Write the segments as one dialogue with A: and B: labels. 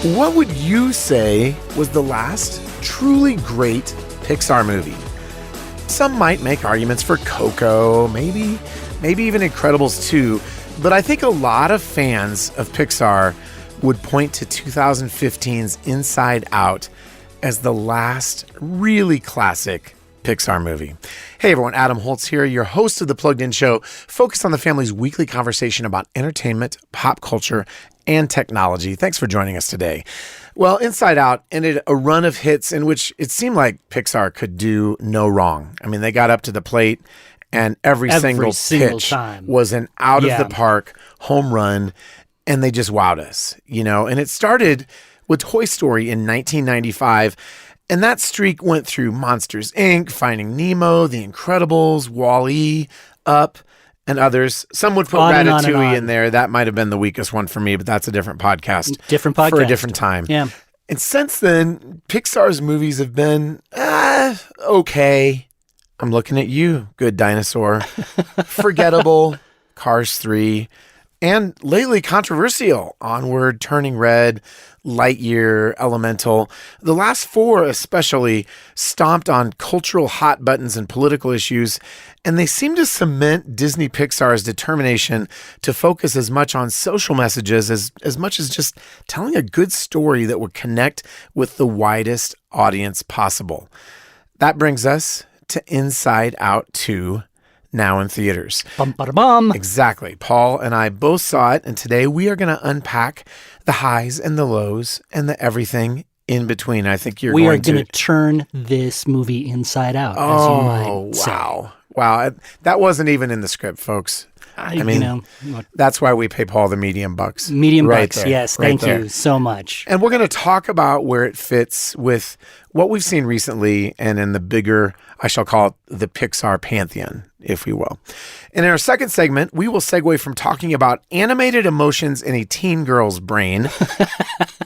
A: What would you say was the last truly great Pixar movie? Some might make arguments for Coco, maybe even Incredibles 2, but I think a lot of fans of Pixar would point to 2015's Inside Out as the last really classic Pixar movie. Hey everyone, Adam Holz here, your host of The Plugged In Show, focused on the family's weekly conversation about entertainment, pop culture, and technology. Thanks for joining us today. Well, Inside Out ended a run of hits in which it seemed like Pixar could do no wrong. I mean, they got up to the plate and every single pitch
B: time
A: was an out of the park home run, and they just wowed us, you know? And it started with Toy Story in 1995. And that streak went through Monsters, Inc., Finding Nemo, The Incredibles, Wall-E, Up, and others. Some would put Ratatouille in there. That might have been the weakest one for me, but that's a different podcast. For a different time.
B: Yeah.
A: And since then, Pixar's movies have been, okay. I'm looking at you, good dinosaur. Forgettable, Cars 3, and lately controversial, Onward, Turning Red, Lightyear, Elemental. The last four especially stomped on cultural hot buttons and political issues, and they seem to cement Disney Pixar's determination to focus as much on social messages as much as just telling a good story that would connect with the widest audience possible. That brings us to Inside Out 2, now in theaters.
B: Bum, bada, bum.
A: Exactly. Paul and I both saw it, and today we are going to unpack the highs and the lows and the everything in between. I think
B: we are going to turn this movie inside out, as you might say.
A: Wow. That wasn't even in the script, folks. I mean, that's why we pay Paul the medium bucks.
B: Medium
A: right
B: bucks,
A: there,
B: yes.
A: right
B: Thank
A: there.
B: you so much.
A: And we're going to talk about where it fits with what we've seen recently and in the bigger, I shall call it the Pixar pantheon, if we will. And in our second segment, we will segue from talking about animated emotions in a teen girl's brain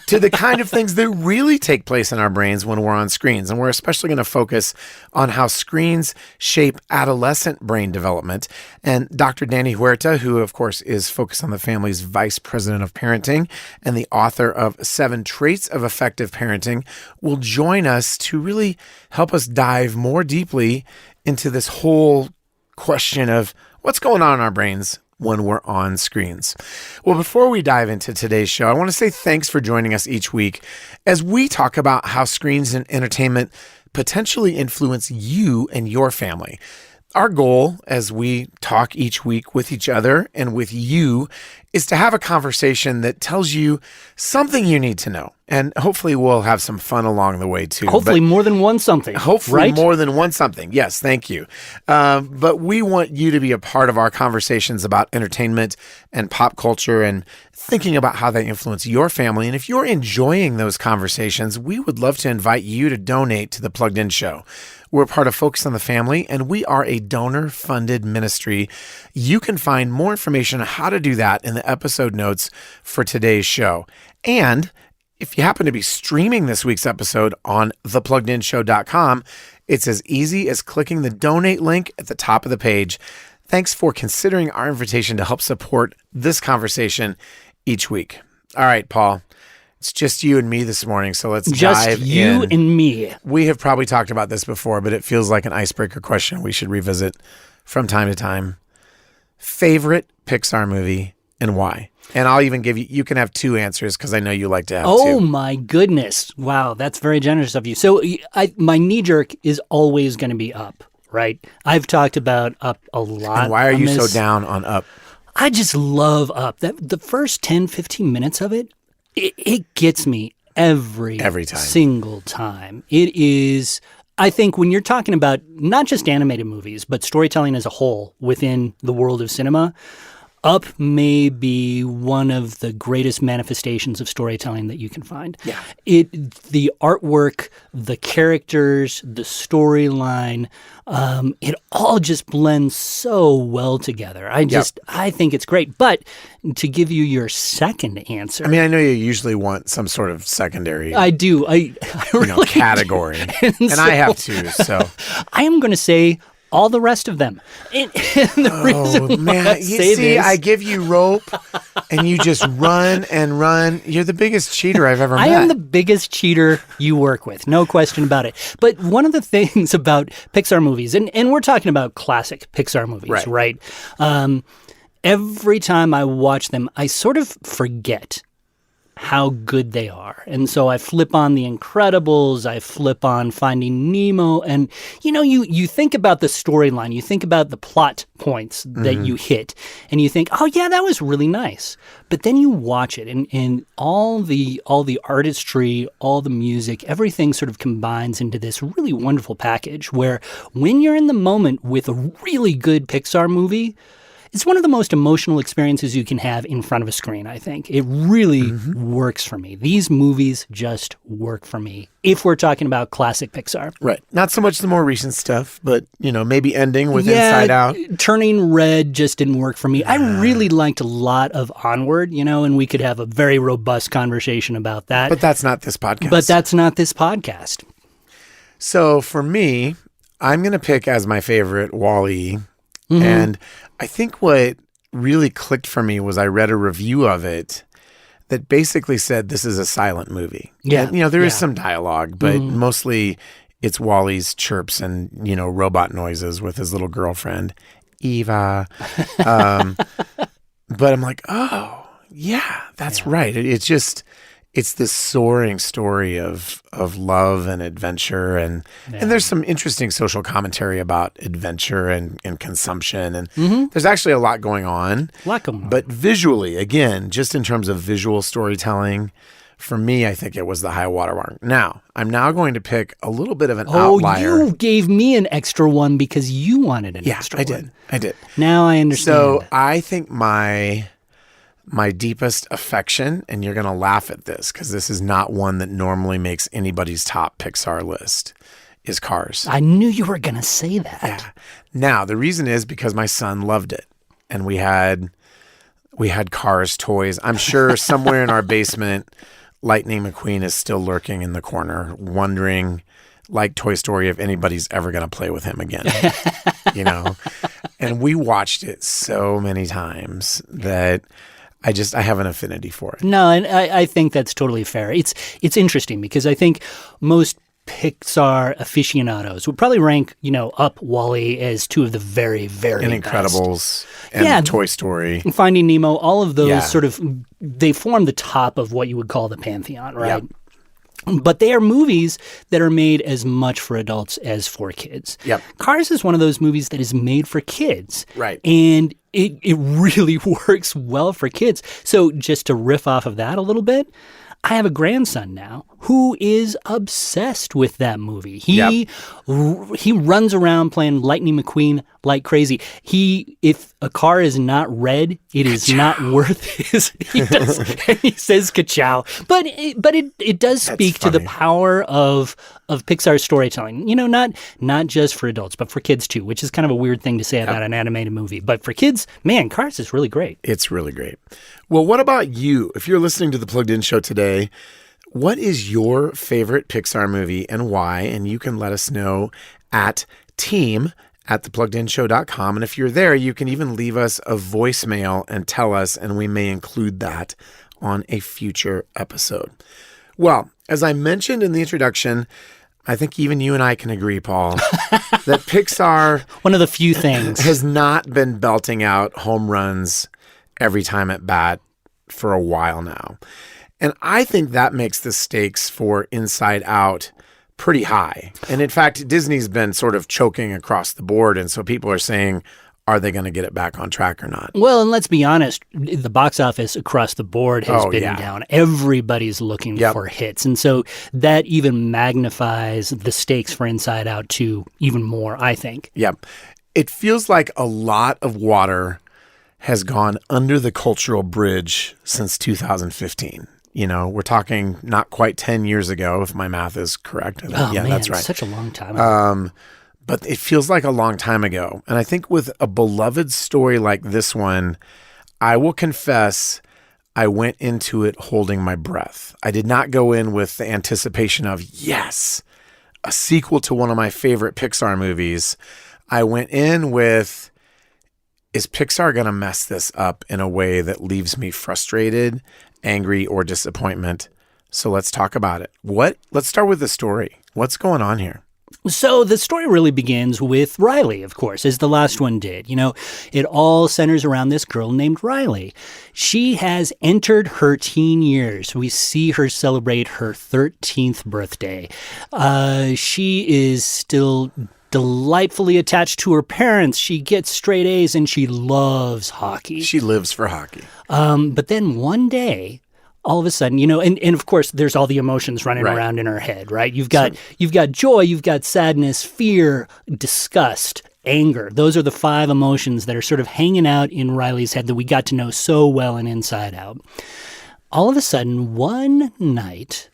A: to the kind of things that really take place in our brains when we're on screens. And we're especially going to focus on how screens shape adolescent brain development. And Dr. Danny Huerta, who of course is Focus on the Family's Vice President of Parenting and the author of 7 Traits of Effective Parenting, will join us to really help us dive more deeply into this whole question of what's going on in our brains when we're on screens. Well, before we dive into today's show, I want to say thanks for joining us each week as we talk about how screens and entertainment potentially influence you and your family. Our goal as we talk each week with each other and with you is to have a conversation that tells you something you need to know. And hopefully we'll have some fun along the way too.
B: Hopefully more than one something.
A: Hopefully more than one something. Yes, thank you. But we want you to be a part of our conversations about entertainment and pop culture and thinking about how they influence your family. And if you're enjoying those conversations, we would love to invite you to donate to the Plugged In Show. We're part of Focus on the Family, and we are a donor-funded ministry. You can find more information on how to do that in the episode notes for today's show. And if you happen to be streaming this week's episode on thepluggedinshow.com, it's as easy as clicking the donate link at the top of the page. Thanks for considering our invitation to help support this conversation each week. All right, Paul. It's just you and me this morning, so let's dive in.
B: Just you and me.
A: We have probably talked about this before, but it feels like an icebreaker question we should revisit from time to time. Favorite Pixar movie and why? And I'll even give you can have 2 answers because I know you like to have 2.
B: Oh my goodness. Wow, that's very generous of you. So my knee jerk is always going to be Up, right? I've talked about Up a lot.
A: And why are you so down on Up?
B: I just love Up. The first 10, 15 minutes of it, it gets me every time. Single time. It is, I think when you're talking about not just animated movies, but storytelling as a whole within the world of cinema, Up may be one of the greatest manifestations of storytelling that you can find.
A: Yeah.
B: The artwork, the characters, the storyline, it all just blends so well together. I think it's great. But to give you your second answer.
A: I mean, I know you usually want some sort of secondary.
B: I do. I really
A: category. And I have too. So
B: I am going to say all the rest of them. And the reason why I say this,
A: I give you rope and you just run and run. You're the biggest cheater I've ever met.
B: I am the biggest cheater you work with, no question about it. But one of the things about Pixar movies, and we're talking about classic Pixar movies, right? Every time I watch them, I sort of forget how good they are. And so I flip on The Incredibles, I flip on Finding Nemo, and you think about the storyline, you think about the plot points that you hit, and you think, oh yeah, that was really nice. But then you watch it, and all the artistry, all the music, everything sort of combines into this really wonderful package where when you're in the moment with a really good Pixar movie, it's one of the most emotional experiences you can have in front of a screen, I think. It really works for me. These movies just work for me, if we're talking about classic Pixar.
A: Right. Not so much the more recent stuff, but, maybe ending with Inside Out.
B: Turning Red just didn't work for me. I really liked a lot of Onward, and we could have a very robust conversation about that.
A: But that's not this podcast. So for me, I'm going to pick as my favorite Wall-E. And I think what really clicked for me was I read a review of it that basically said this is a silent movie.
B: Yeah.
A: And, there is some dialogue, but mostly it's Wall-E's chirps and, robot noises with his little girlfriend, Eva. But I'm like, oh, yeah, that's right. It's this soaring story of love and adventure, and there's some interesting social commentary about adventure and consumption, and there's actually a lot going on. But visually, again, just in terms of visual storytelling, for me, I think it was the high watermark. Now, I'm now going to pick a little bit of an outlier.
B: You gave me an extra one because you wanted an extra one.
A: I did.
B: Now I understand.
A: So I think my deepest affection, and you're going to laugh at this because this is not one that normally makes anybody's top Pixar list, is Cars.
B: I knew you were going to say that.
A: Yeah. Now, the reason is because my son loved it, and we had Cars toys. I'm sure somewhere in our basement, Lightning McQueen is still lurking in the corner, wondering, like Toy Story, if anybody's ever going to play with him again. And we watched it so many times that I have an affinity for it.
B: No, and I think that's totally fair. It's interesting because I think most Pixar aficionados would probably rank, up Wall-E as two of the very, very
A: and
B: best.
A: Incredibles and Toy Story.
B: Finding Nemo, all of those sort of, they form the top of what you would call the pantheon, right? Yep. But they are movies that are made as much for adults as for kids.
A: Yep.
B: Cars is one of those movies that is made for kids.
A: Right.
B: And it really works well for kids. So just to riff off of that a little bit, I have a grandson now who is obsessed with that movie. He runs around playing Lightning McQueen like crazy. If a car is not red, it is not worth his. He says "ka-chow," but it does speak to the power of Pixar storytelling. Not just for adults, but for kids too, which is kind of a weird thing to say about an animated movie. But for kids, man, Cars is really great.
A: It's really great. Well, what about you? If you're listening to the Plugged In Show today, what is your favorite Pixar movie and why? And you can let us know at team@thepluggedinshow.com. And if you're there, you can even leave us a voicemail and tell us, and we may include that on a future episode. Well, as I mentioned in the introduction, I think even you and I can agree, Paul, that Pixar,
B: one of the few things,
A: has not been belting out home runs every time at bat for a while now. And I think that makes the stakes for Inside Out pretty high. And in fact, Disney's been sort of choking across the board. And so people are saying, are they going to get it back on track or not?
B: Well, and let's be honest, the box office across the board has been down. Everybody's looking for hits. And so that even magnifies the stakes for Inside Out to even more, I think.
A: Yep. It feels like a lot of water has gone under the cultural bridge since 2015. We're talking not quite 10 years ago, if my math is correct. That's right.
B: Such a long time ago.
A: But it feels like a long time ago. And I think with a beloved story like this one, I will confess I went into it holding my breath. I did not go in with the anticipation of, yes, a sequel to one of my favorite Pixar movies. I went in with, is Pixar going to mess this up in a way that leaves me frustrated, angry, or disappointment? So let's talk about it. Let's start with the story. What's going on here?
B: So the story really begins with Riley, of course, as the last one did. It all centers around this girl named Riley. She has entered her teen years. We see her celebrate her 13th birthday. She is still delightfully attached to her parents. She gets straight A's and she loves hockey.
A: She lives for hockey.
B: But then one day, all of a sudden, and of course, there's all the emotions running around in her head, right? You've got joy, you've got sadness, fear, disgust, anger. Those are the 5 emotions that are sort of hanging out in Riley's head that we got to know so well and inside out. All of a sudden, one night,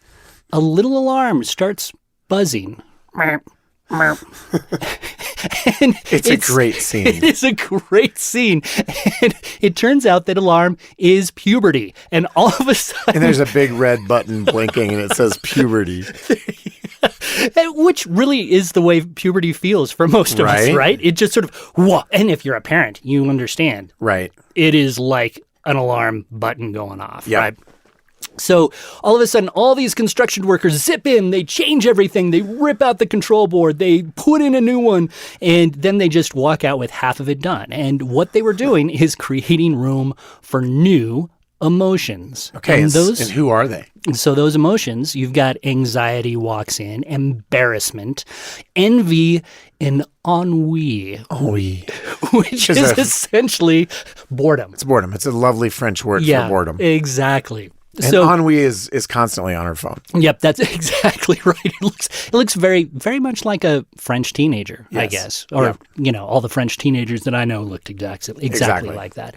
B: a little alarm starts buzzing.
A: And it's a great scene.
B: It is a great scene. And it turns out that alarm is puberty. And all of a sudden...
A: And there's a big red button blinking and it says puberty.
B: Which really is the way puberty feels for most of us, right? It just sort of, whoa. And if you're a parent, you understand.
A: Right.
B: It is like an alarm button going off, right?
A: So
B: all of a sudden, all these construction workers zip in, they change everything, they rip out the control board, they put in a new one, and then they just walk out with half of it done. And what they were doing is creating room for new emotions.
A: Okay, and who are they?
B: So those emotions, you've got anxiety walks in, embarrassment, envy, and ennui. Which is essentially boredom.
A: It's boredom. It's a lovely French word for boredom.
B: Exactly.
A: And ennui is constantly on her phone.
B: Yep, that's exactly right. It looks very, very much like a French teenager, I guess. Or, all the French teenagers that I know looked exactly like that.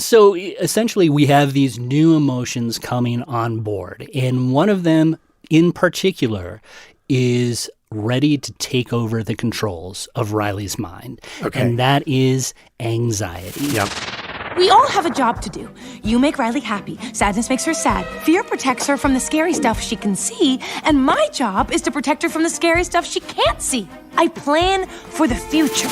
B: So essentially, we have these new emotions coming on board. And one of them in particular is ready to take over the controls of Riley's mind. Okay. And that is anxiety.
A: Yep.
C: We all have a job to do. You make Riley happy. Sadness makes her sad. Fear protects her from the scary stuff she can see. And my job is to protect her from the scary stuff she can't see. I plan for the future.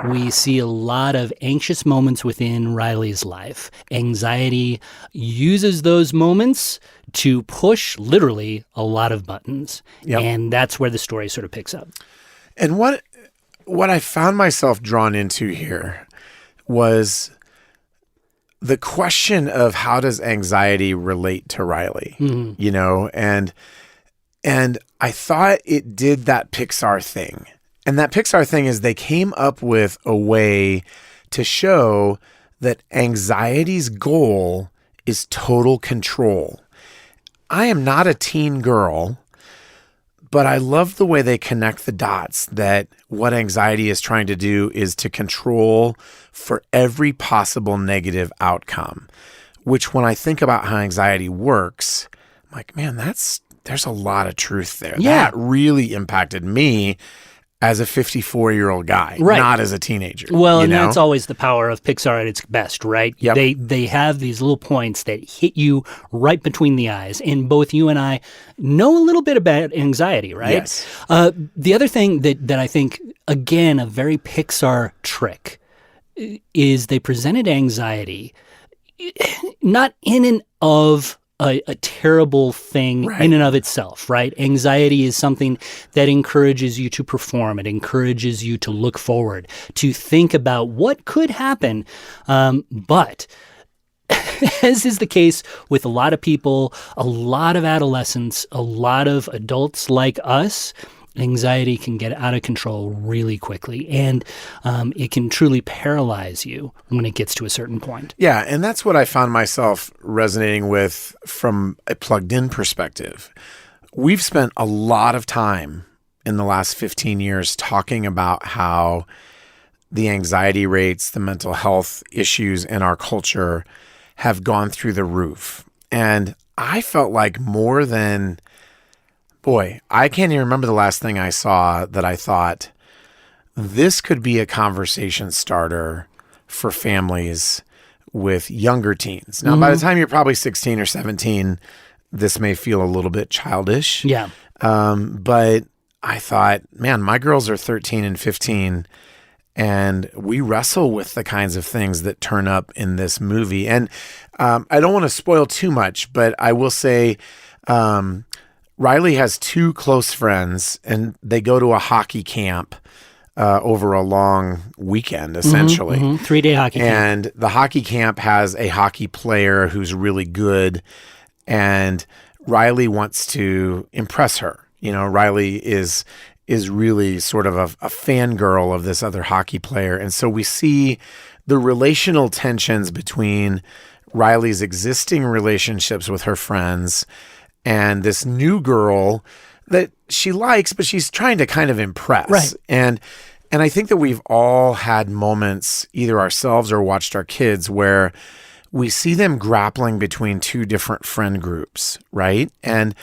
B: We see a lot of anxious moments within Riley's life. Anxiety uses those moments to push, literally, a lot of buttons. Yep. And that's where the story sort of picks up.
A: And what I found myself drawn into here was the question of how does anxiety relate to Riley, and I thought it did that Pixar thing. And that Pixar thing is they came up with a way to show that anxiety's goal is total control. I am not a teen girl, but I love the way they connect the dots that what anxiety is trying to do is to control for every possible negative outcome, which when I think about how anxiety works, I'm like, man, there's a lot of truth there.
B: Yeah.
A: That really impacted me as a 54-year-old guy, not as a teenager.
B: Well, and that's always the power of Pixar at its best, right?
A: Yep.
B: They have these little points that hit you right between the eyes. And both you and I know a little bit about anxiety, right?
A: Yes.
B: The other thing that I think, again, a very Pixar trick is they presented anxiety not in and of a terrible thing in and of itself, right? Anxiety is something that encourages you to perform. It encourages you to look forward, to think about what could happen. But as is the case with a lot of people, a lot of adolescents, a lot of adults like us, anxiety can get out of control really quickly, and it can truly paralyze you when it gets to a certain point.
A: Yeah, and that's what I found myself resonating with from a plugged-in perspective. We've spent a lot of time in the last 15 years talking about how the anxiety rates, the mental health issues in our culture have gone through the roof. And I felt like more than... Boy, I can't even remember the last thing I saw that I thought this could be a conversation starter for families with younger teens. Now, by the time you're probably 16 or 17, this may feel a little bit childish.
B: Yeah.
A: But I thought, man, my girls are 13 and 15, and we wrestle with the kinds of things that turn up in this movie. And I don't want to spoil too much, but I will say Riley has two close friends, and they go to a hockey camp over a long weekend, essentially.
B: 3-day hockey camp.
A: And the hockey camp has a hockey player who's really good, and Riley wants to impress her. You know, Riley is really sort of a fangirl of this other hockey player. And so we see the relational tensions between Riley's existing relationships with her friends and this new girl that she likes, but she's trying to kind of impress.
B: Right.
A: And I think that we've all had moments, either ourselves or watched our kids, where we see them grappling between two different friend groups, right? And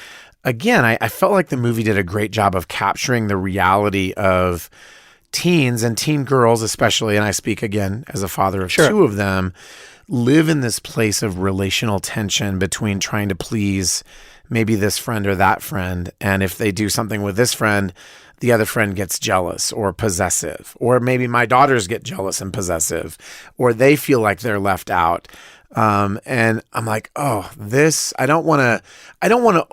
A: again, I felt like the movie did a great job of capturing the reality of teens and teen girls especially, and I speak again as a father of two of them, live in this place of relational tension between trying to please maybe this friend or that friend. And if they do something with this friend, the other friend gets jealous or possessive, or maybe my daughters get jealous and possessive, or they feel like they're left out. And I'm like, oh, this, I don't want to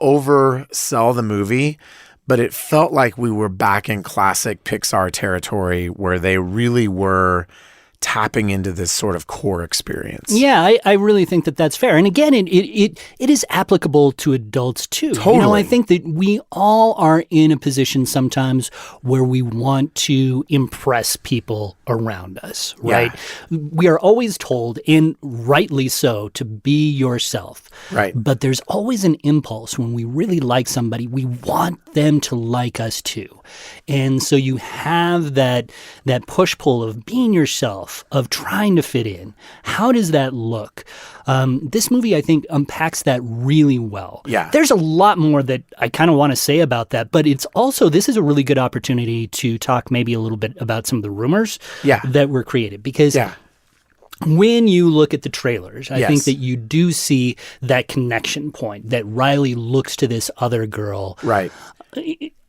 A: oversell the movie, but it felt like we were back in classic Pixar territory where they really were tapping into this sort of core experience.
B: Yeah, I really think that that's fair. And again, it is applicable to adults too.
A: Totally.
B: You know, I think that we all are in a position sometimes where we want to impress people around us, right? Yeah. We are always told, and rightly so, to be yourself.
A: Right.
B: But there's always an impulse when we really like somebody, we want them to like us too. And so you have that push-pull of being yourself, of trying to fit in. How does that look? This movie, I think, unpacks that really well.
A: Yeah.
B: There's a lot more that I kind of want to say about that, but it's also, this is a really good opportunity to talk maybe a little bit about some of the rumors that were created. Because when you look at the trailers, I think that you do see that connection point, that Riley looks to this other girl.
A: Right.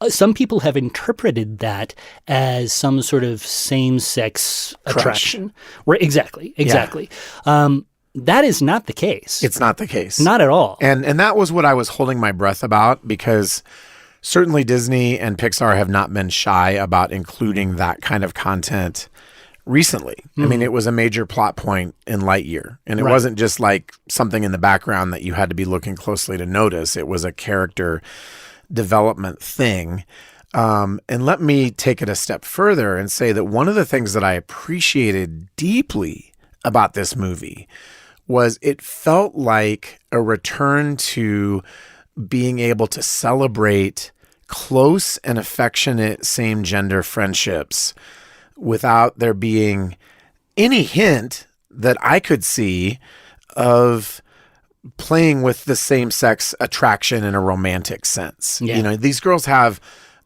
B: Some people have interpreted that as some sort of same-sex attraction. Right, exactly. Yeah. That is not the case.
A: It's not the case.
B: Not at all.
A: And that was what I was holding my breath about, because certainly Disney and Pixar have not been shy about including that kind of content recently. I mean, it was a major plot point in Lightyear, and it wasn't just like something in the background that you had to be looking closely to notice. It was a character development thing. And let me take it a step further and say that one of the things that I appreciated deeply about this movie was it felt like a return to being able to celebrate close and affectionate same-gender friendships without there being any hint that I could see of playing with the same-sex attraction in a romantic sense. Yeah. You know, these girls have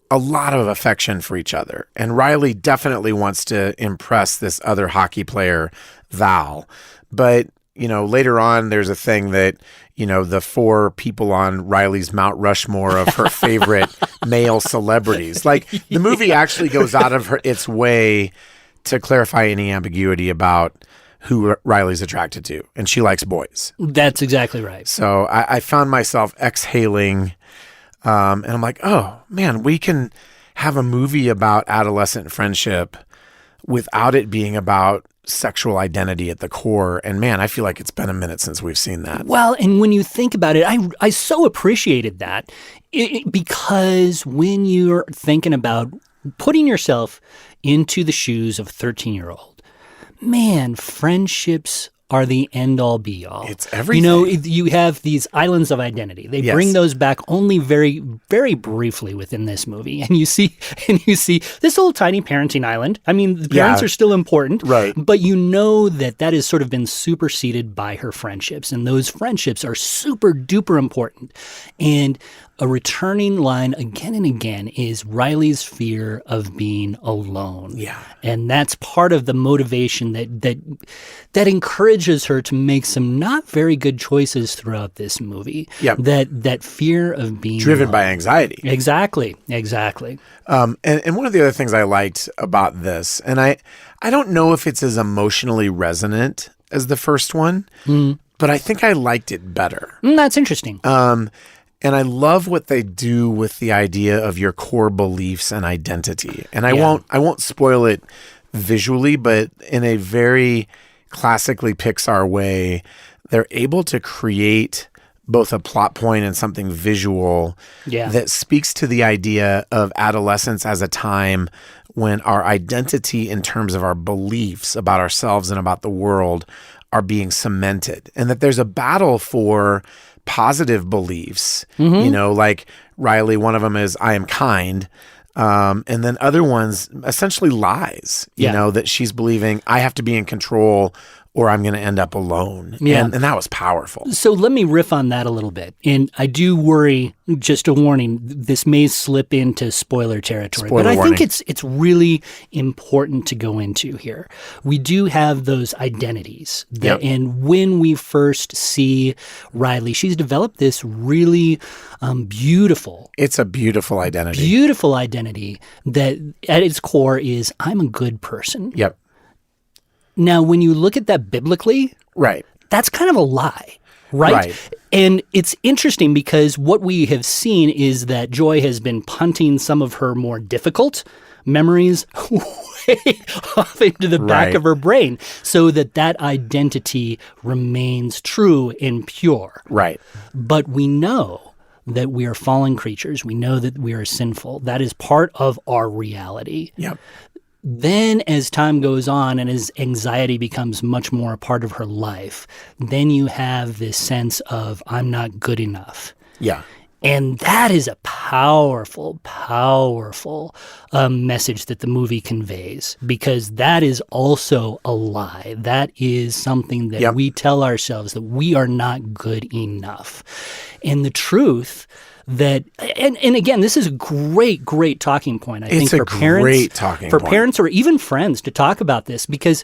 A: a lot of affection for each other, and Riley definitely wants to impress this other hockey player, Val. But, you know, later on, there's a thing that, you know, the 4 people on Riley's Mount Rushmore of her favorite male celebrities. Like, the movie actually goes out of its way to clarify any ambiguity about who Riley's attracted to, and she likes boys.
B: That's exactly right.
A: So I found myself exhaling, and I'm like, oh, man, we can have a movie about adolescent friendship without it being about sexual identity at the core. And man, I feel like it's been a minute since we've seen that.
B: Well, and when you think about it, I so appreciated that because when you're thinking about putting yourself into the shoes of a 13-year-old, man, friendships are the end-all, be-all.
A: It's everything.
B: You know, you have these islands of identity. They bring those back only very, very briefly within this movie. And you see this little tiny parenting island. I mean, the parents are still important.
A: Right.
B: But you know that has sort of been superseded by her friendships. And those friendships are super duper important. And a returning line again and again is Riley's fear of being alone.
A: Yeah.
B: And that's part of the motivation that encourages her to make some not very good choices throughout this movie.
A: Yep.
B: That fear of being
A: driven
B: alone.
A: by anxiety.
B: Exactly.
A: And one of the other things I liked about this, and I don't know if it's as emotionally resonant as the first one, but I think I liked it better.
B: That's interesting.
A: And I love what they do with the idea of your core beliefs and identity. And I won't spoil it visually, but in a very classically Pixar way, they're able to create both a plot point and something visual that speaks to the idea of adolescence as a time when our identity in terms of our beliefs about ourselves and about the world are being cemented. And that there's a battle for positive beliefs, like Riley, one of them is I am kind. And then other ones, essentially lies, that she's believing I have to be in control or I'm going to end up alone.
B: Yeah.
A: And that was powerful.
B: So let me riff on that a little bit. And I do worry, just a warning, this may slip into spoiler territory. But I think it's really important to go into here. We do have those identities. And when we first see Riley, she's developed this really beautiful.
A: It's a beautiful identity.
B: Beautiful identity that at its core is I'm a good person.
A: Yep.
B: Now, when you look at that biblically,
A: right,
B: that's kind of a lie, right? And it's interesting because what we have seen is that Joy has been punting some of her more difficult memories way off into the back of her brain so that identity remains true and pure.
A: Right.
B: But we know that we are fallen creatures. We know that we are sinful. That is part of our reality.
A: Yep.
B: Then as time goes on and as anxiety becomes much more a part of her life, then you have this sense of I'm not good enough.
A: Yeah.
B: And that is a powerful, powerful message that the movie conveys because that is also a lie. That is something that we tell ourselves that we are not good enough. And the truth that and again, this is a great talking point. I think for parents,
A: great talking
B: for
A: point.
B: parents or even friends to talk about this because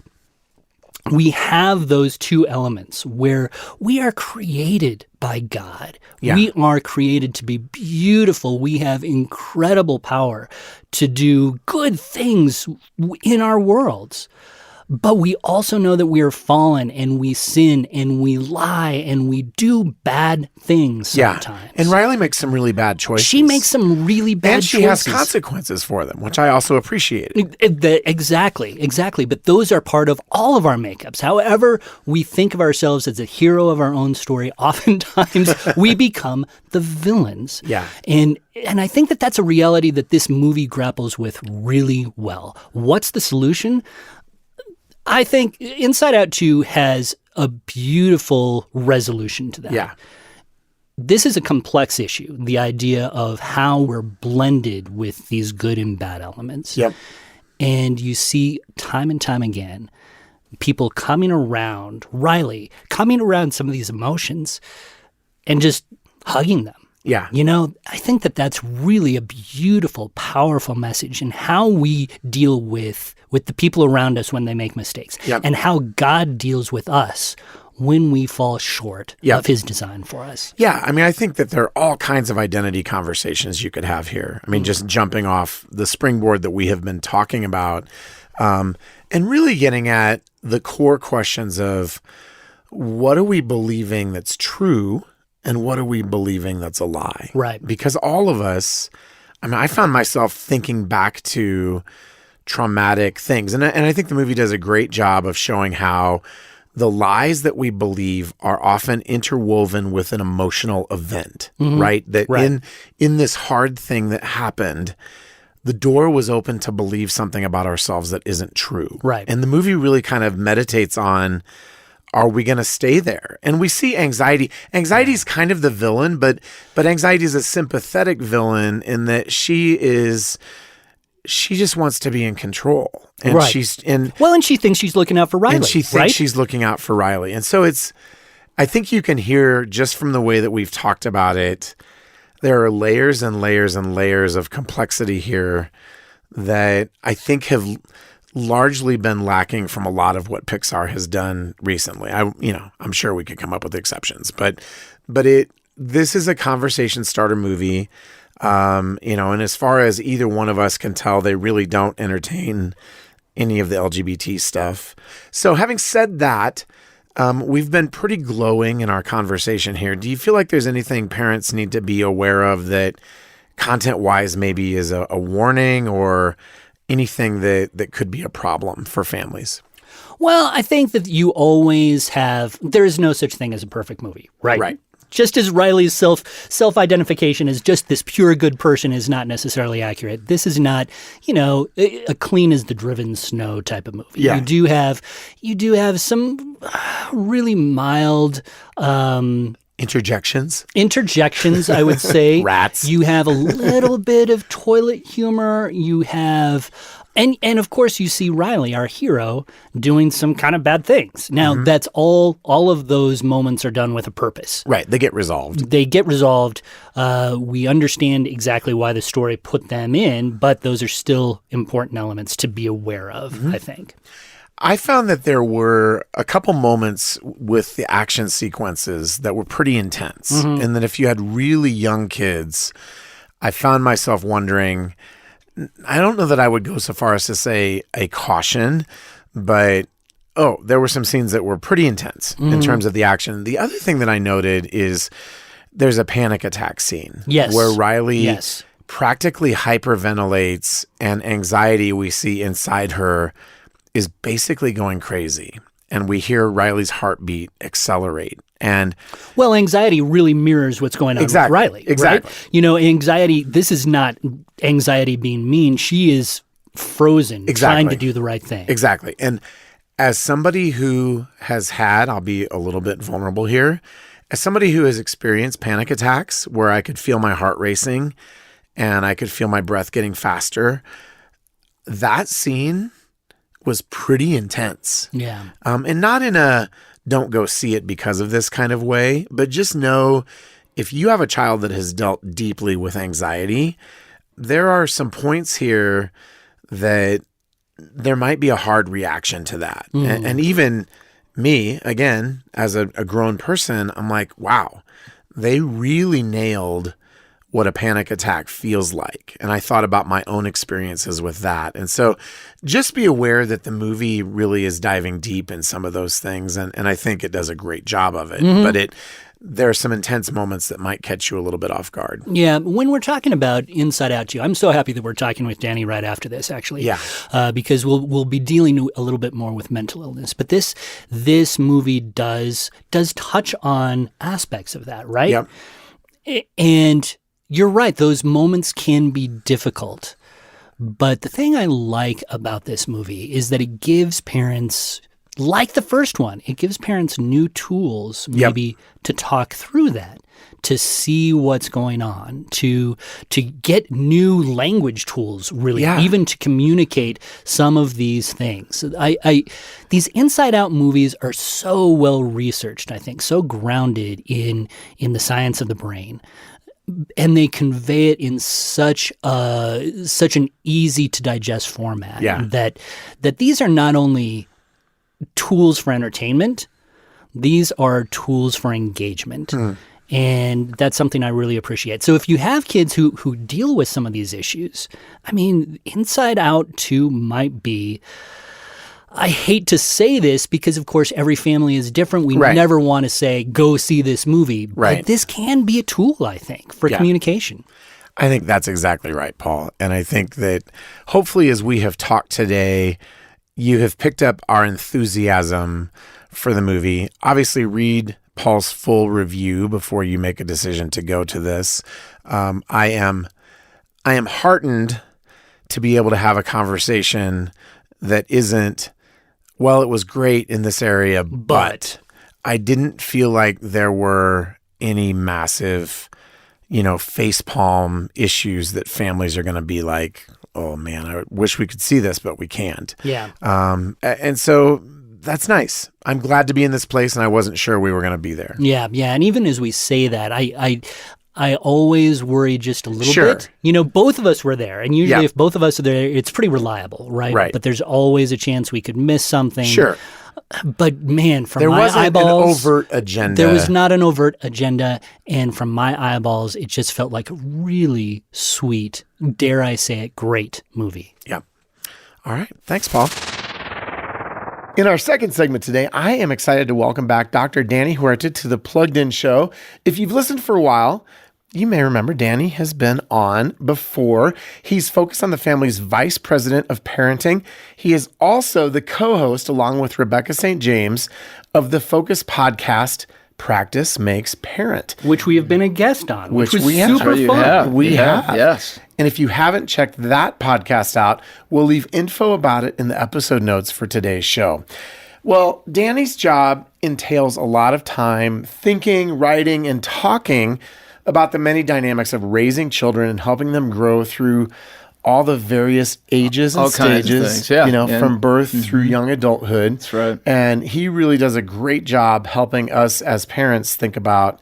B: we have those two elements where we are created by God.
A: Yeah.
B: We are created to be beautiful. We have incredible power to do good things in our worlds. But we also know that we are fallen and we sin and we lie and we do bad things sometimes.
A: And Riley makes some really bad choices.
B: She makes some really bad choices.
A: And she has consequences for them, which I also appreciate.
B: Exactly. But those are part of all of our makeups. However we think of ourselves as a hero of our own story, oftentimes we become the villains.
A: Yeah.
B: And I think that that's a reality that this movie grapples with really well. What's the solution? I think Inside Out 2 has a beautiful resolution to that.
A: Yeah.
B: This is a complex issue, the idea of how we're blended with these good and bad elements.
A: Yep.
B: And you see time and time again people coming around, Riley, coming around some of these emotions and just hugging them.
A: Yeah.
B: I think that that's really a beautiful, powerful message in how we deal with the people around us when they make mistakes and how God deals with us when we fall short of his design for us.
A: Yeah. I mean, I think that there are all kinds of identity conversations you could have here. I mean, just jumping off the springboard that we have been talking about and really getting at the core questions of what are we believing that's true and what are we believing that's a lie?
B: Right.
A: Because all of us, I mean, I found myself thinking back to traumatic things. And I think the movie does a great job of showing how the lies that we believe are often interwoven with an emotional event, right? That in this hard thing that happened, the door was open to believe something about ourselves that isn't true.
B: Right.
A: And the movie really kind of meditates on, are we going to stay there? And we see anxiety. Anxiety is kind of the villain, but anxiety is a sympathetic villain in that she just wants to be in control. And
B: and she thinks she's looking out for Riley.
A: And she thinks she's looking out for Riley. And so I think you can hear just from the way that we've talked about it, There are layers and layers and layers of complexity here that I think have largely been lacking from a lot of what Pixar has done recently. I'm sure we could come up with exceptions, but this is a conversation starter movie. And as far as either one of us can tell, they really don't entertain any of the LGBT stuff. So having said that, we've been pretty glowing in our conversation here. Do you feel like there's anything parents need to be aware of that content-wise maybe is a warning or anything that could be a problem for families?
B: Well, I think that you always have, there is no such thing as a perfect movie, right?
A: Right.
B: Just as Riley's self-identification as just this pure good person is not necessarily accurate. This is not, a clean as the driven snow type of movie.
A: Yeah.
B: You do have some really mild
A: Interjections,
B: I would say.
A: Rats.
B: You have a little bit of toilet humor. You have, and of course you see Riley, our hero, doing some kind of bad things. Now, that's all of those moments are done with a purpose.
A: Right. They get resolved.
B: We understand exactly why the story put them in, but those are still important elements to be aware of, I think.
A: I found that there were a couple moments with the action sequences that were pretty intense. And that if you had really young kids, I found myself wondering, I don't know that I would go so far as to say a caution, but there were some scenes that were pretty intense in terms of the action. The other thing that I noted is there's a panic attack scene where Riley practically hyperventilates, and anxiety we see inside her is basically going crazy. And we hear Riley's heartbeat accelerate. And
B: anxiety really mirrors what's going on with Riley.
A: Exactly.
B: Right? Anxiety, this is not anxiety being mean. She is frozen, trying to do the right thing.
A: Exactly. And as somebody who has had, I'll be a little bit vulnerable here, as somebody who has experienced panic attacks where I could feel my heart racing and I could feel my breath getting faster, that scene was pretty intense.
B: Yeah.
A: And not in a don't go see it because of this kind of way, but just know if you have a child that has dealt deeply with anxiety, there are some points here that there might be a hard reaction to that. And even me, again, as a grown person, I'm like, wow, they really nailed what a panic attack feels like. And I thought about my own experiences with that. And so just be aware that the movie really is diving deep in some of those things. And I think it does a great job of it. But there are some intense moments that might catch you a little bit off guard.
B: Yeah. When we're talking about Inside Out 2, I'm so happy that we're talking with Danny right after this, actually.
A: Yeah.
B: Because we'll be dealing a little bit more with mental illness. But this movie does touch on aspects of that, right?
A: Yep.
B: And you're right. Those moments can be difficult. But the thing I like about this movie is that it gives parents, like the first one, it gives parents new tools maybe to talk through that, to see what's going on, to get new language tools, really, even to communicate some of these things. These Inside Out movies are so well researched, I think, so grounded in the science of the brain. And they convey it in such an easy to digest format that these are not only tools for entertainment, these are tools for engagement. And that's something I really appreciate. So if you have kids who deal with some of these issues, I mean, Inside Out 2 might be, I hate to say this because, of course, every family is different. We never want to say, go see this movie. But this can be a tool, I think, for communication.
A: I think that's exactly right, Paul. And I think that hopefully as we have talked today, you have picked up our enthusiasm for the movie. Obviously, read Paul's full review before you make a decision to go to this. I am heartened to be able to have a conversation that isn't, well, it was great in this area, but I didn't feel like there were any massive, facepalm issues that families are going to be like, oh man, I wish we could see this, but we can't.
B: Yeah.
A: And so that's nice. I'm glad to be in this place, and I wasn't sure we were going to be there.
B: Yeah. And even as we say that, I always worry just a little
A: Sure.
B: bit. You know, both of us were there, and usually
A: Yeah.
B: if both of us are there, it's pretty reliable, right?
A: Right.
B: But there's always a chance we could miss something.
A: Sure.
B: But man, from
A: There
B: my
A: wasn't
B: eyeballs,
A: an overt agenda.
B: there was not an overt agenda, and from my eyeballs, it just felt like a really sweet, dare I say it, great movie.
A: Yeah. All right. Thanks, Paul. In our second segment today, I am excited to welcome back Dr. Danny Huerta to the Plugged In Show. If you've listened for a while, you may remember Danny has been on before. He's focused on the family's vice president of parenting. He is also the co-host, along with Rebecca St. James, of the Focus podcast, Practice Makes Parent.
B: Which we have been a guest on, which was
A: we have.
B: super
A: You
B: fun.
D: have.
A: We have.
D: Yes.
A: And if you haven't checked that podcast out, we'll leave info about it in the episode notes for today's show. Well, Danny's job entails a lot of time thinking, writing, and talking about the many dynamics of raising children and helping them grow through all the various ages and
D: All kinds of
A: stages,
D: things, yeah.
A: you know,
D: And-
A: from birth through young adulthood.
D: That's right.
A: And he really does a great job helping us as parents think about,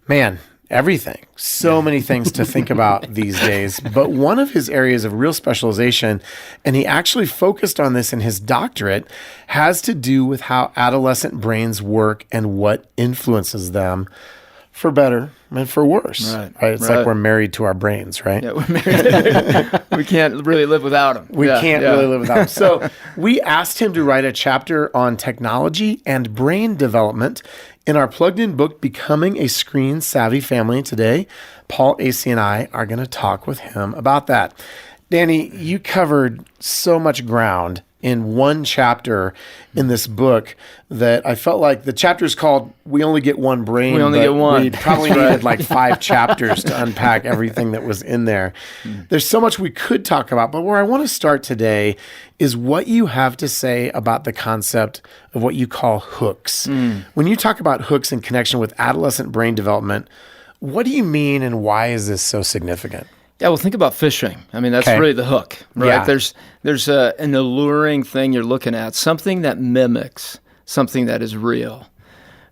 A: man, everything. So many things to think about these days. But one of his areas of real specialization, and he actually focused on this in his doctorate, has to do with how adolescent brains work and what influences them, for better and for worse.
D: Right,
A: It's like
D: right.
A: we're married to our brains, right?
D: Yeah, we're married. We can't really live without them.
A: We can't really live without him. So we asked him to write a chapter on technology and brain development in our plugged in book, Becoming a Screen Savvy Family. Today, Paul Asay and I are going to talk with him about that. Danny, you covered so much ground in one chapter in this book that I felt like the chapter is called We Only Get One Brain.
D: We only
A: but
D: get one.
A: We probably needed like 5 chapters to unpack everything that was in there. There's so much we could talk about, but where I want to start today is what you have to say about the concept of what you call hooks. When you talk about hooks in connection with adolescent brain development, what do you mean and why is this so significant?
D: Yeah, well, think about fishing. I mean, that's
A: Okay.
D: really the hook, right?
A: Yeah.
D: There's an alluring thing you're looking at, something that mimics something that is real,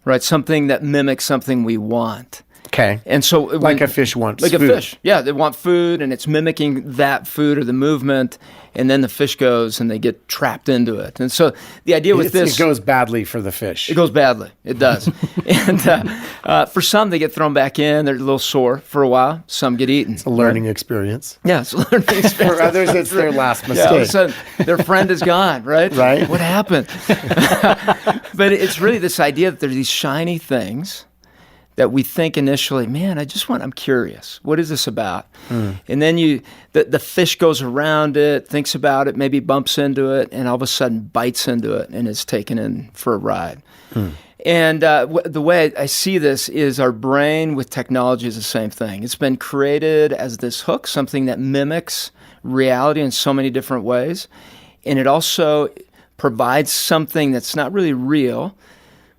D: right? Something that mimics something we want.
A: Okay.
D: And so
A: Like a fish wants
D: like
A: food.
D: a fish. Yeah, they want food, and it's mimicking that food or the movement, and then the fish goes, and they get trapped into it. And so the idea with this...
A: It goes badly for the fish.
D: It goes badly. It does. And for some, they get thrown back in. They're a little sore for a while. Some get eaten.
A: A learning experience.
D: Yeah, it's a learning experience.
A: For others, it's their last
D: Yeah, all of a
A: mistake.
D: sudden, their friend is gone, right?
A: Right.
D: What happened? But it's really this idea that there's these shiny things that we think initially, man, I'm curious. What is this about? And then the fish goes around it, thinks about it, maybe bumps into it, and all of a sudden bites into it and is taken in for a ride. And the way I see this is our brain with technology is the same thing. It's been created as this hook, something that mimics reality in so many different ways. And it also provides something that's not really real,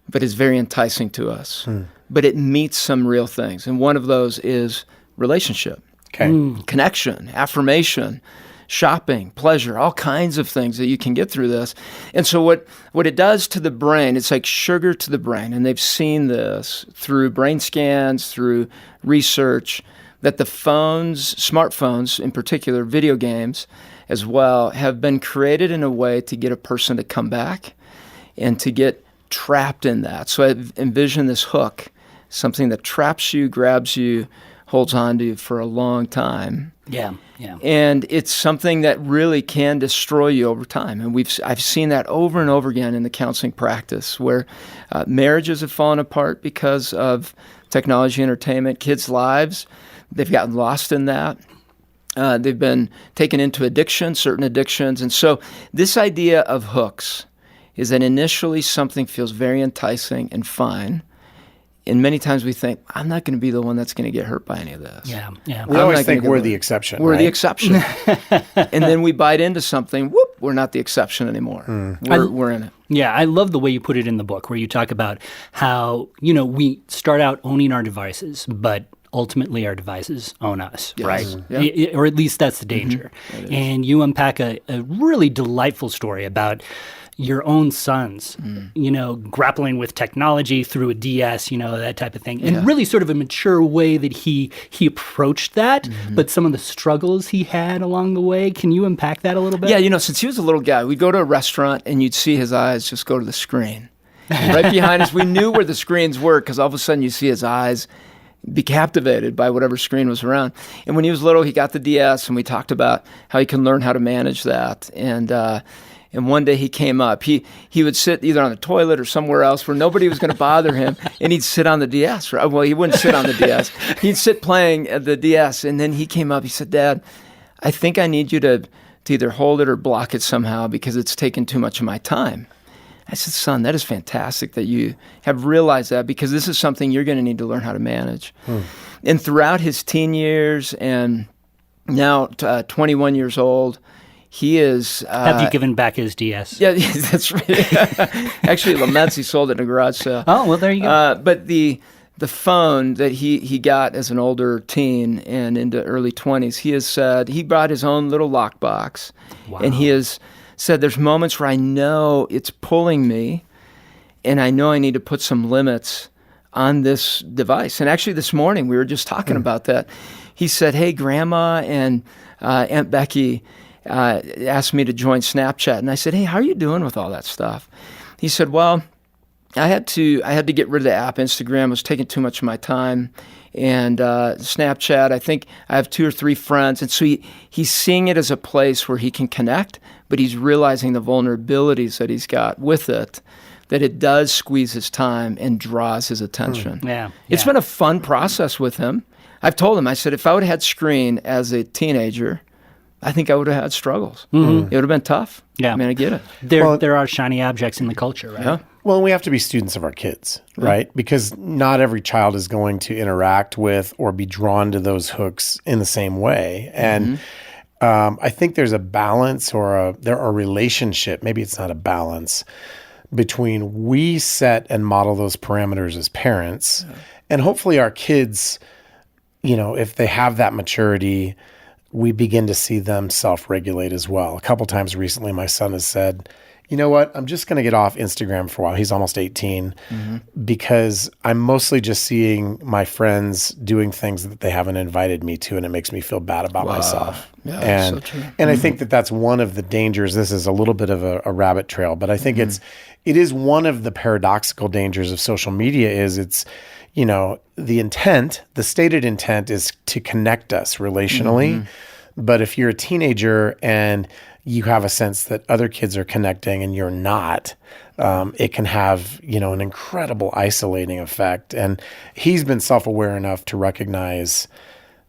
D: but is very enticing to us. But it meets some real things. And one of those is relationship, connection, affirmation, shopping, pleasure, all kinds of things that you can get through this. And so what it does to the brain, it's like sugar to the brain. And they've seen this through brain scans, through research, that the smartphones in particular, video games as well, have been created in a way to get a person to come back and to get trapped in that. So I envision this hook, something that traps you, grabs you, holds on to you for a long time.
B: Yeah.
D: And it's something that really can destroy you over time. And I've seen that over and over again in the counseling practice where marriages have fallen apart because of technology, entertainment, kids' lives. They've gotten lost in that. They've been taken into certain addictions. And so this idea of hooks is that initially something feels very enticing and fine. And many times we think, I'm not going to be the one that's going to get hurt by any of this.
B: Yeah.
A: We
D: I'm
A: always
D: not
A: think
D: gonna
A: we're
D: get
A: the
D: one.
A: exception.
D: We're
A: right?
D: the exception. And then we bite into something, whoop, we're not the exception anymore. We're in it.
B: Yeah, I love the way you put it in the book where you talk about how, we start out owning our devices, but ultimately our devices own us,
D: Yes.
B: right?
D: Yeah.
B: Or at least that's the danger. And you unpack a really delightful story about your own sons, grappling with technology through a DS, that type of thing. And really sort of a mature way that he approached that, but some of the struggles he had along the way. Can you unpack that a little bit?
D: Yeah, since he was a little guy, we'd go to a restaurant and you'd see his eyes just go to the screen. Right behind us, we knew where the screens were because all of a sudden you see his eyes be captivated by whatever screen was around. And when he was little, he got the DS, and we talked about how he can learn how to manage that. And one day he came up. He would sit either on the toilet or somewhere else where nobody was going to bother him, and he'd sit on the DS. Right? Well, he wouldn't sit on the DS. He'd sit playing the DS, and then he came up. He said, "Dad, I think I need you to either hold it or block it somehow because it's taken too much of my time." I said, "Son, that is fantastic that you have realized that because this is something you're going to need to learn how to manage." And throughout his teen years and now 21 years old, he is...
B: Have you given back his DS?
D: Yeah, that's right. Actually, laments he sold it in a garage sale.
B: Oh, well, there you go.
D: But the phone that he got as an older teen and into early 20s, he has said he brought his own little lockbox.
B: Wow.
D: And he has said there's moments where I know it's pulling me and I know I need to put some limits on this device. And actually this morning we were just talking about that. He said, "Hey, Grandma and Aunt Becky asked me to join Snapchat." And I said, "Hey, how are you doing with all that stuff?" He said, "Well, I had to get rid of the app. Instagram was taking too much of my time. And Snapchat, I think I have 2 or 3 friends." And so he's seeing it as a place where he can connect, but he's realizing the vulnerabilities that he's got with it, that it does squeeze his time and draws his attention. It's been a fun process with him. I've told him, I said, if I would have had screen as a teenager, I think I would have had struggles. It would have been tough.
B: Yeah.
D: I mean, I get it.
B: There are shiny objects in the culture, right?
D: Yeah.
A: Well, we have to be students of our kids, right? Because not every child is going to interact with or be drawn to those hooks in the same way. And I think there's a balance or a relationship, maybe it's not a balance, between we set and model those parameters as parents. And hopefully our kids, if they have that maturity, we begin to see them self-regulate as well. A couple times recently, my son has said, "You know what? I'm just going to get off Instagram for a while." He's almost 18 because I'm mostly just seeing my friends doing things that they haven't invited me to, and it makes me feel bad about myself.
D: Yeah,
A: and
D: so true.
A: and I think that's one of the dangers. This is a little bit of a rabbit trail, but I think it is one of the paradoxical dangers of social media is it's, the intent, the stated intent is to connect us relationally. But if you're a teenager and you have a sense that other kids are connecting and you're not, it can have, an incredible isolating effect. And he's been self-aware enough to recognize,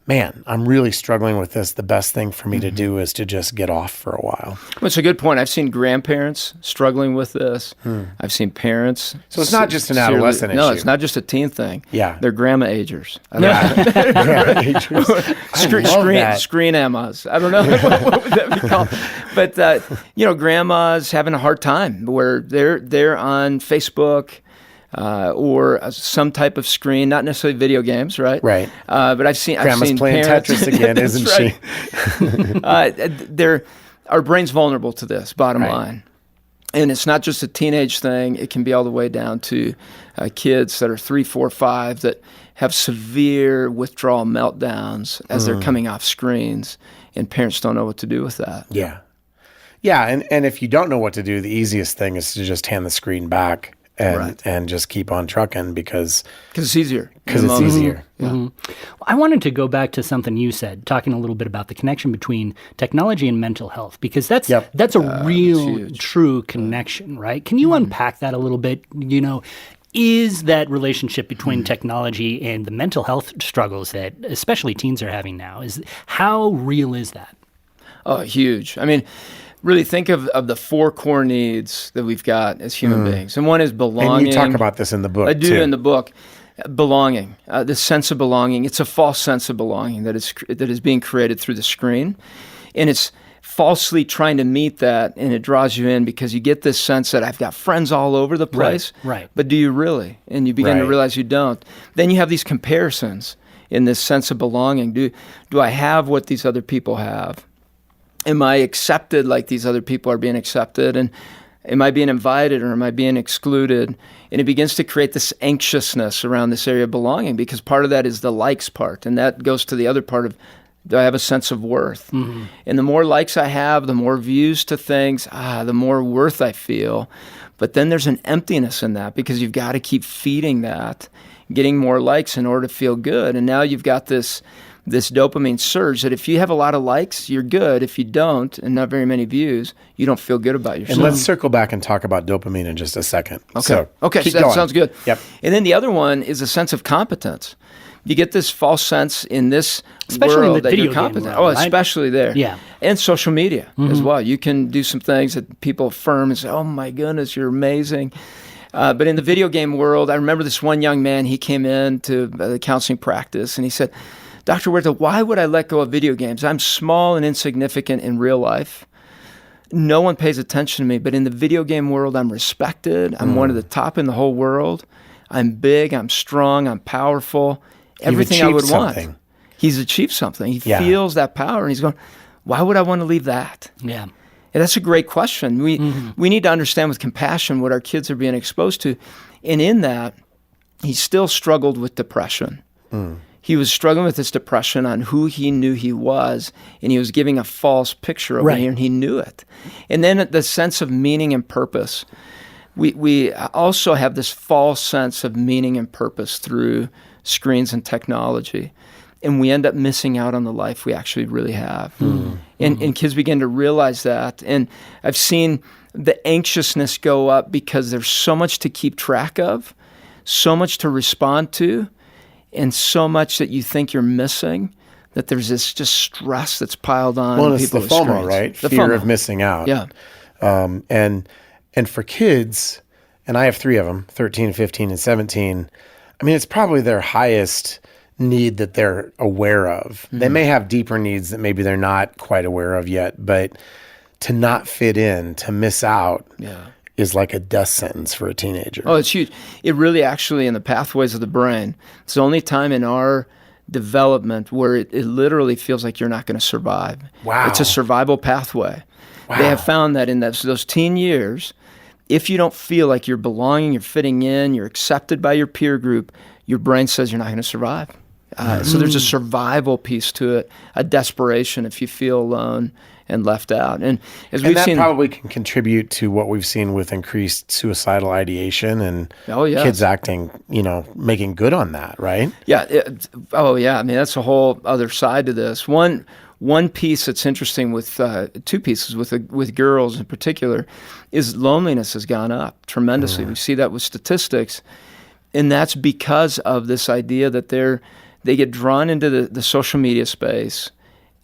A: man, I'm really struggling with this. The best thing for me to do is to just get off for a while.
D: Well, it's a good point. I've seen grandparents struggling with this. I've seen parents.
A: So it's not just an adolescent issue.
D: No, it's not just a teen thing.
A: Yeah.
D: They're grandma agers. Screen Emmas. I don't know what would that be called. But, grandmas having a hard time where they're on Facebook, or some type of screen, not necessarily video games, right?
A: Right.
D: But I've seen
A: playing
D: parents,
A: Tetris again, isn't she?
D: Our brain's vulnerable to this, bottom line. And it's not just a teenage thing. It can be all the way down to kids that are 3, 4, 5 that have severe withdrawal meltdowns as they're coming off screens, and parents don't know what to do with that.
A: Yeah. Yeah, and if you don't know what to do, the easiest thing is to just hand the screen back and just keep on trucking because
D: it's easier.
A: Because it's easier.
B: Well, I wanted to go back to something you said, talking a little bit about the connection between technology and mental health, because that's a real, true connection, right? Can you unpack that a little bit? Is that relationship between technology and the mental health struggles that especially teens are having now, how real is that?
D: Oh, huge. I mean, really think of the 4 core needs that we've got as human beings. And one is belonging.
A: And you talk about this in the book,
D: I do
A: too.
D: in the book. Belonging, the sense of belonging. It's a false sense of belonging that is being created through the screen. And it's falsely trying to meet that, and it draws you in because you get this sense that I've got friends all over the place.
B: Right.
D: But do you really? And you begin to realize you don't. Then you have these comparisons. in this sense of belonging. Do I have what these other people have? Am I accepted like these other people are being accepted? And am I being invited or am I being excluded? And it begins to create this anxiousness around this area of belonging, because part of that is the likes part. And that goes to the other part of, do I have a sense of worth? Mm-hmm. And the more likes I have, the more views to things, the more worth I feel. But then there's an emptiness in that, because you've got to keep feeding that, getting more likes in order to feel good. And now you've got this dopamine surge that if you have a lot of likes, you're good. If you don't, and not very many views, you don't feel good about yourself.
A: And let's circle back and talk about dopamine in just a second.
D: Okay.
A: So
D: That sounds good.
A: Yep.
D: And then the other one is a sense of competence. You get this false sense in this
B: especially
D: world
B: in the
D: that you're
B: video game
D: competent.
B: world, right?
D: Especially there.
B: Yeah.
D: And social media as well. You can do some things that people affirm and say, oh my goodness, you're amazing. But in the video game world, I remember this one young man, he came in to the counseling practice and he said, Dr. Huerta, why would I let go of video games? I'm small and insignificant in real life. No one pays attention to me, but in the video game world, I'm respected. I'm one of the top in the whole world. I'm big, I'm strong, I'm powerful. Everything I would want. He's achieved something. He feels that power, and he's going, why would I want to leave that?
B: Yeah.
D: And that's a great question. We need to understand with compassion what our kids are being exposed to. And in that, he still struggled with depression. He was struggling with this depression on who he knew he was, and he was giving a false picture over here, and he knew it. And then the sense of meaning and purpose. We also have this false sense of meaning and purpose through screens and technology, and we end up missing out on the life we actually really have. And kids begin to realize that. And I've seen the anxiousness go up because there's so much to keep track of, so much to respond to, and so much that you think you're missing, that there's this just stress that's piled on.
A: Well, it's
D: people
A: the
D: with
A: FOMO,
D: screens.
A: right?
D: The
A: Fear
D: FOMO.
A: of missing out.
D: Yeah.
A: And for kids, and I have 3 of them, 13, 15, and 17, I mean, it's probably their highest need that they're aware of. They may have deeper needs that maybe they're not quite aware of yet, but to not fit in, to miss out is like a death sentence for a teenager.
D: Oh, it's huge. It really actually, in the pathways of the brain, it's the only time in our development where it literally feels like you're not going to survive.
A: Wow.
D: It's a survival pathway.
A: Wow.
D: They have found that in those teen years, if you don't feel like you're belonging, you're fitting in, you're accepted by your peer group, your brain says you're not going to survive. So there's a survival piece to it, a desperation if you feel alone and left out. And as we've
A: that
D: seen,
A: probably can contribute to what we've seen with increased suicidal ideation and kids acting, making good on that, right?
D: Yeah. I mean, that's a whole other side to this. One piece that's interesting with 2 pieces with girls in particular is loneliness has gone up tremendously. We see that with statistics, and that's because of this idea that they get drawn into the social media space,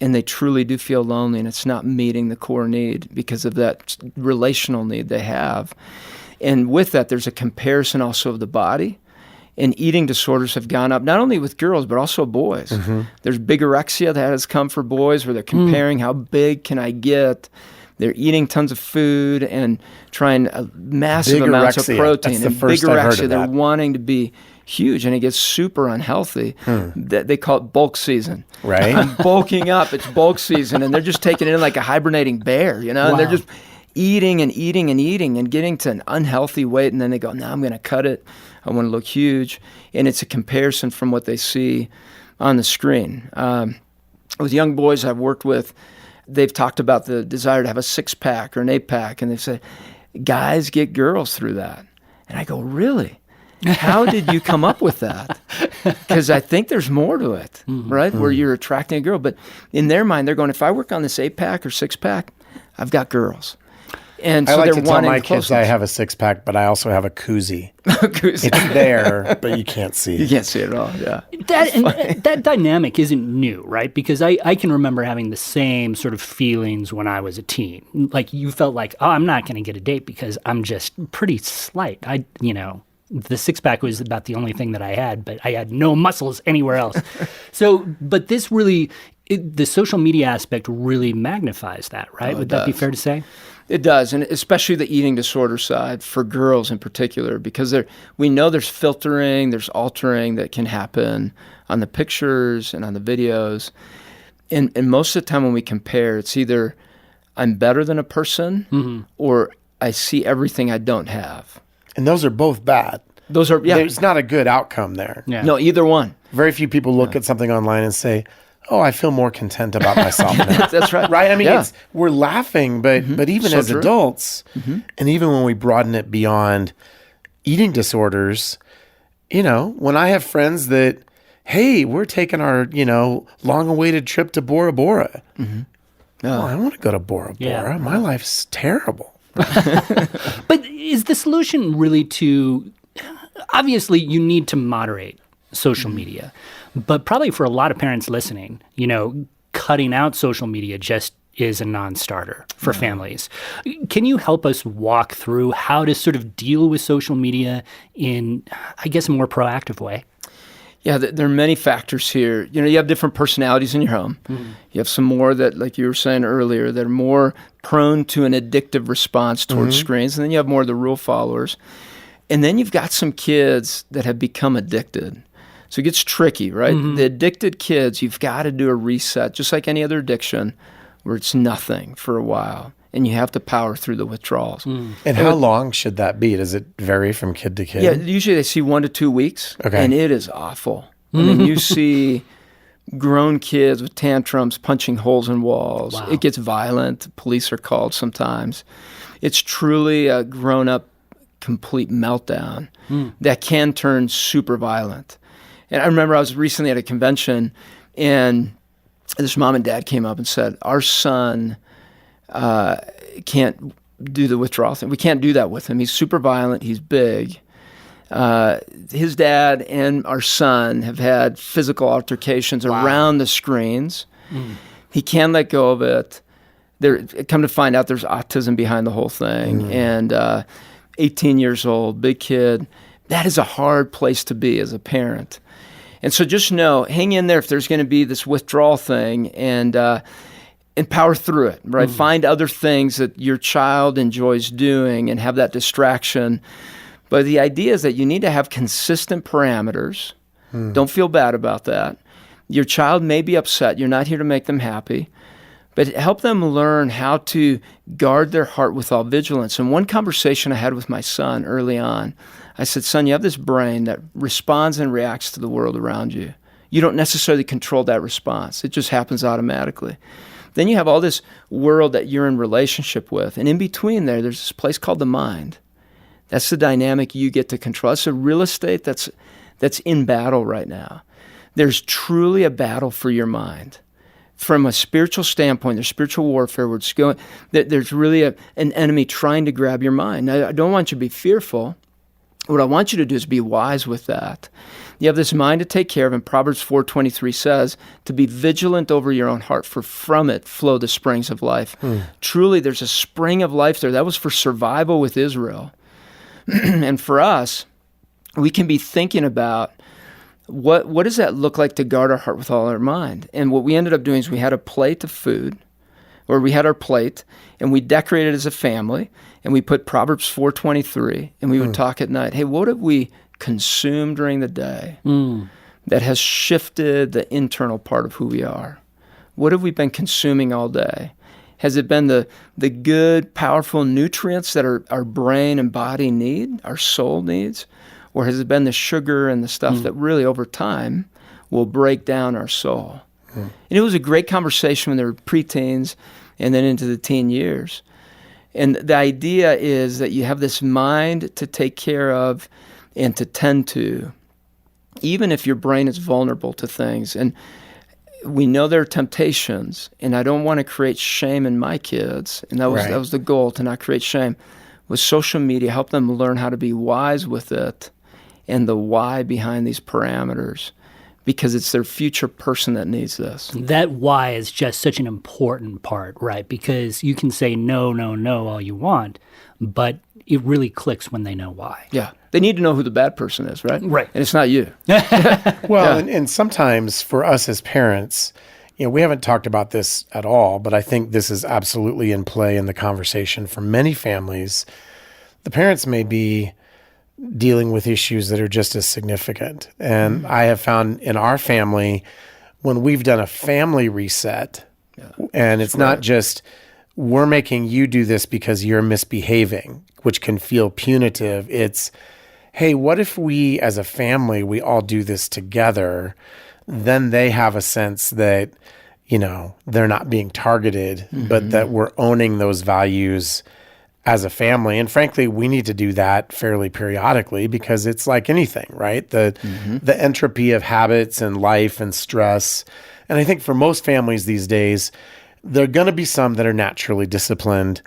D: and they truly do feel lonely, and it's not meeting the core need because of that relational need they have. And with that, there's a comparison also of the body. And eating disorders have gone up, not only with girls, but also boys. There's bigorexia that has come for boys, where they're comparing how big can I get. They're eating tons of food and trying massive amounts of protein.
A: That's the first I've heard of
D: They're
A: that.
D: wanting to be huge, and it gets super unhealthy. They call it bulk season.
A: Right.
D: I'm bulking up. It's bulk season, and they're just taking it in like a hibernating bear, and they're just eating and eating and eating and getting to an unhealthy weight, and then they go, no, I'm going to cut it. I want to look huge. And it's a comparison from what they see on the screen. With young boys I've worked with, they've talked about the desire to have a 6-pack or an 8-pack, and they've said, guys get girls through that. And I go, really? How did you come up with that? Because I think there's more to it, right? Where you're attracting a girl. But in their mind, they're going, if I work on this 8-pack or 6-pack, I've got girls. And so
A: I like
D: they're
A: to tell
D: wanting
A: my
D: the
A: kids
D: closeness.
A: I have a 6-pack, but I also have a koozie.
D: Koozie.
A: It's there, but you can't see
D: You
A: it.
D: can't see it at all, yeah.
B: That dynamic isn't new, right? Because I can remember having the same sort of feelings when I was a teen. Like, you felt like, oh, I'm not going to get a date because I'm just pretty slight. The 6-pack was about the only thing that I had, but I had no muscles anywhere else. But this really the social media aspect really magnifies that, right? Would that be fair to say?
D: It does, and especially the eating disorder side for girls in particular, because we know there's filtering, there's altering that can happen on the pictures and on the videos. And most of the time when we compare, it's either I'm better than a person or I see everything I don't have.
A: And those are both bad.
D: Those are, yeah.
A: There's not a good outcome there.
B: Yeah.
D: No, either one.
A: Very few people look at something online and say, oh, I feel more content about myself now.
D: That's right.
A: Right? I mean, we're laughing, but even
D: So
A: as
D: true.
A: adults, and even when we broaden it beyond eating disorders, when I have friends that, hey, we're taking our, long-awaited trip to Bora Bora. Oh, I want to go to Bora Bora.
B: Yeah.
A: My life's terrible.
B: But is the solution really to, obviously you need to moderate social media, but probably for a lot of parents listening, cutting out social media just is a non-starter for families. Can you help us walk through how to sort of deal with social media in, I guess, a more proactive way?
D: Yeah, there are many factors here. You have different personalities in your home. You have some more that, like you were saying earlier, that are more prone to an addictive response towards screens. And then you have more of the rule followers. And then you've got some kids that have become addicted. So it gets tricky, right? The addicted kids, you've got to do a reset, just like any other addiction, where it's nothing for a while. And you have to power through the withdrawals.
A: And how long should that be? Does it vary from kid to kid?
D: Yeah, usually they see 1 to 2 weeks, and it is awful. I mean, you see grown kids with tantrums punching holes in walls.
B: Wow.
D: It gets violent. Police are called sometimes. It's truly a grown-up complete meltdown that can turn super violent. And I remember I was recently at a convention, and this mom and dad came up and said, our son can't do the withdrawal thing. We can't do that with him. He's super violent. He's big. His dad and our son have had physical altercations around the screens. He can't let go of it. Come to find out there's autism behind the whole thing. And 18 years old, big kid. That is a hard place to be as a parent. And so just know, hang in there if there's going to be this withdrawal thing, and power through it, right? Find other things that your child enjoys doing and have that distraction. But the idea is that you need to have consistent parameters. Don't feel bad about that. Your child may be upset. You're not here to make them happy. But help them learn how to guard their heart with all vigilance. And one conversation I had with my son early on, I said, son, you have this brain that responds and reacts to the world around you. You don't necessarily control that response. It just happens automatically. Then you have all this world that you're in relationship with. And in between there's this place called the mind. That's the dynamic you get to control. It's a real estate that's in battle right now. There's truly a battle for your mind. From a spiritual standpoint, there's spiritual warfare where it's going. There's really an enemy trying to grab your mind. Now, I don't want you to be fearful. What I want you to do is be wise with that. You have this mind to take care of, and Proverbs 4:23 says, to be vigilant over your own heart, for from it flow the springs of life. Truly, there's a spring of life there. That was for survival with Israel. And for us, we can be thinking about what does that look like to guard our heart with all our mind? And what we ended up doing is we had a plate of food, or we had our plate, and we decorated as a family, and we put Proverbs 4:23, and we would talk at night. Hey, what have we consumed during the day that has shifted the internal part of who we are? What have we been consuming all day? Has it been the good, powerful nutrients that our brain and body need, our soul needs? Or has it been the sugar and the stuff that really over time will break down our soul? And it was a great conversation when they were preteens and then into the teen years. And the idea is that you have this mind to take care of and to tend to, even if your brain is vulnerable to things. And we know there are temptations, and I don't want to create shame in my kids. And that was the goal, to not create shame. With social media, help them learn how to be wise with it and the why behind these parameters, because it's their future person that needs this.
B: That why is just such an important part, right? Because you can say no, no, no all you want, but it really clicks when they know why.
D: Yeah. They need to know who the bad person is, right?
B: Right.
D: And it's not you.
A: Well, and sometimes for us as parents, we haven't talked about this at all, but I think this is absolutely in play in the conversation for many families. The parents may be dealing with issues that are just as significant. And I have found in our family, when we've done a family reset, and it's not just, we're making you do this because you're misbehaving, which can feel punitive. It's, hey, what if we as a family, we all do this together? Then they have a sense that, they're not being targeted, but that we're owning those values as a family. And frankly, we need to do that fairly periodically because it's like anything, right? The entropy of habits and life and stress. And I think for most families these days, there are going to be some that are naturally disciplined.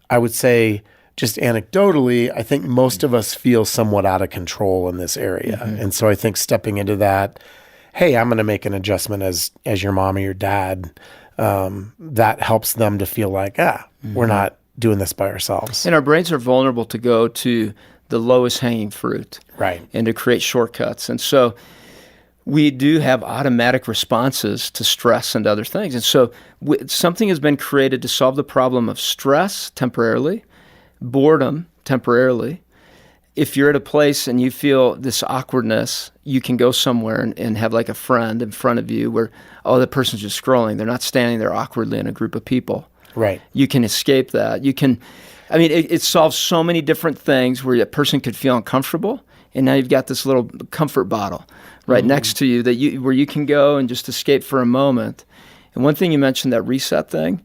A: I would say, just anecdotally, I think most of us feel somewhat out of control in this area. And so I think stepping into that, hey, I'm going to make an adjustment as your mom or your dad, that helps them to feel like, we're not doing this by ourselves.
D: And our brains are vulnerable to go to the lowest hanging fruit.
A: Right.
D: And to create shortcuts. And so we do have automatic responses to stress and other things. And so something has been created to solve the problem of stress temporarily, boredom temporarily. If you're at a place and you feel this awkwardness, you can go somewhere and have like a friend in front of you where, the person's just scrolling. They're not standing there awkwardly in a group of people.
A: Right.
D: You can escape that. It solves so many different things where a person could feel uncomfortable, and now you've got this little comfort bottle right next to you where you can go and just escape for a moment. And one thing you mentioned, that reset thing,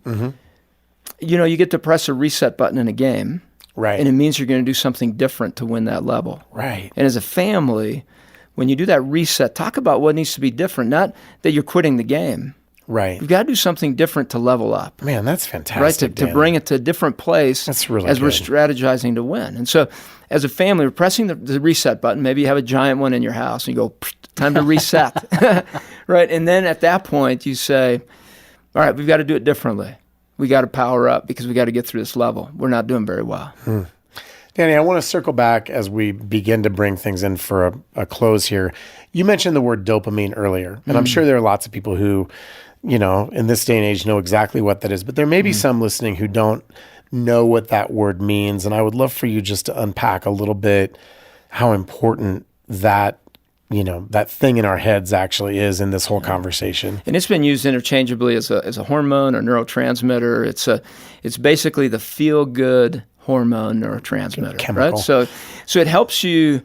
D: you get to press a reset button in a game.
A: Right.
D: And it means you're going to do something different to win that level.
A: Right.
D: And as a family, when you do that reset, talk about what needs to be different, not that you're quitting the game.
A: Right.
D: We've got to do something different to level up.
A: Man, that's fantastic.
D: Right, to bring it to a different place
A: that's really
D: as
A: good.
D: We're strategizing to win. And so as a family, we're pressing the reset button. Maybe you have a giant one in your house and you go, time to reset. Right. And then at that point you say, all right, we've got to do it differently. We got to power up because we got to get through this level. We're not doing very well.
A: Danny, I want to circle back as we begin to bring things in for a close here. You mentioned the word dopamine earlier, and I'm sure there are lots of people who, in this day and age know exactly what that is, but there may be some listening who don't know what that word means. And I would love for you just to unpack a little bit how important that thing in our heads actually is in this whole conversation.
D: And it's been used interchangeably as a hormone or neurotransmitter. It's basically the feel-good hormone neurotransmitter,
A: chemical.
D: Right? So it helps you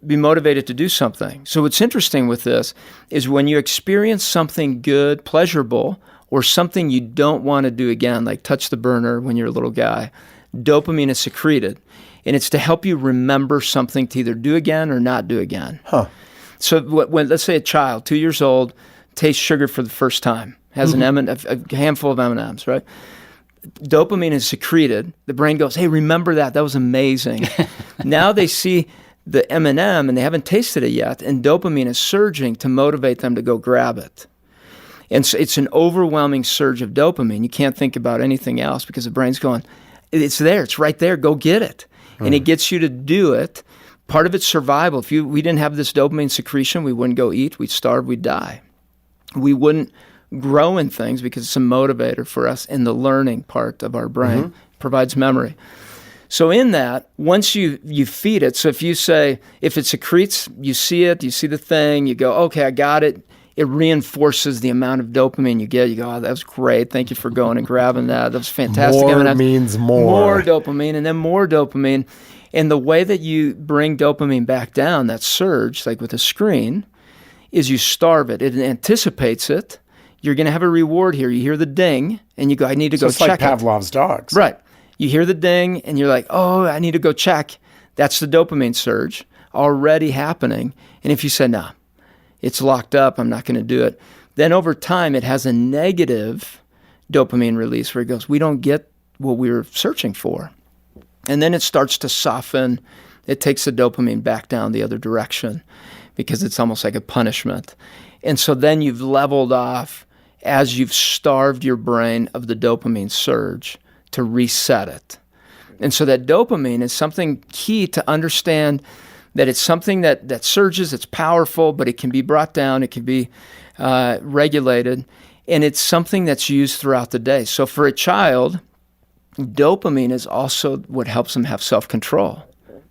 D: be motivated to do something. So what's interesting with this is when you experience something good, pleasurable, or something you don't want to do again, like touch the burner when you're a little guy, dopamine is secreted. And it's to help you remember something to either do again or not do again. So when let's say a child, 2 years old, tastes sugar for the first time, has a handful of M&Ms, right? Dopamine is secreted. The brain goes, hey, remember that. That was amazing. Now they see the M&M and they haven't tasted it yet, and dopamine is surging to motivate them to go grab it. And so it's an overwhelming surge of dopamine. You can't think about anything else because the brain's going, it's there. It's right there. Go get it. And it gets you to do it. Part of it's survival. If we didn't have this dopamine secretion, we wouldn't go eat, we'd starve, we'd die. We wouldn't grow in things because it's a motivator for us in the learning part of our brain. Provides memory. So in that, once you feed it, so if it secretes, you see it, you see the thing, you go, okay, I got it. It reinforces the amount of dopamine you get. You go, that was great. Thank you for going and grabbing that. That was fantastic.
A: More means more.
D: More dopamine and then more dopamine. And the way that you bring dopamine back down, that surge, like with a screen, is you starve it. It anticipates it. You're going to have a reward here. You hear the ding, and you go, I need to go check it.
A: It's like Pavlov's dogs.
D: Right. You hear the ding, and you're like, oh, I need to go check. That's the dopamine surge already happening. And if you say, nah, it's locked up, I'm not going to do it, then over time it has a negative dopamine release where it goes, we don't get what we were searching for. And then it starts to soften. It takes the dopamine back down the other direction because it's almost like a punishment. And so then you've leveled off as you've starved your brain of the dopamine surge to reset it. And so that dopamine is something key to understand, that it's something that surges, it's powerful, but it can be brought down, it can be regulated. And it's something that's used throughout the day. So for a child, dopamine is also what helps them have self-control,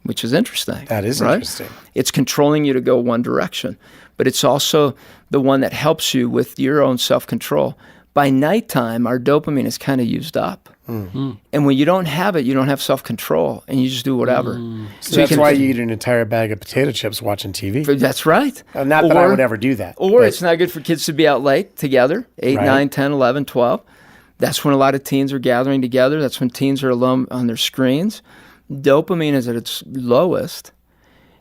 D: which is interesting.
A: That is
D: right?
A: interesting.
D: It's controlling you to go one direction, but it's also the one that helps you with your own self-control. By nighttime, our dopamine is kind of used up. Mm. And when you don't have it, you don't have self-control, and you just do whatever.
A: So that's why you eat an entire bag of potato chips watching TV.
D: That's right.
A: Not that I would ever do that.
D: Or it's not good for kids to be out late together, 8,
A: Right.
D: 9, 10, 11, 12. That's when a lot of teens are gathering together. That's when teens are alone on their screens. Dopamine is at its lowest,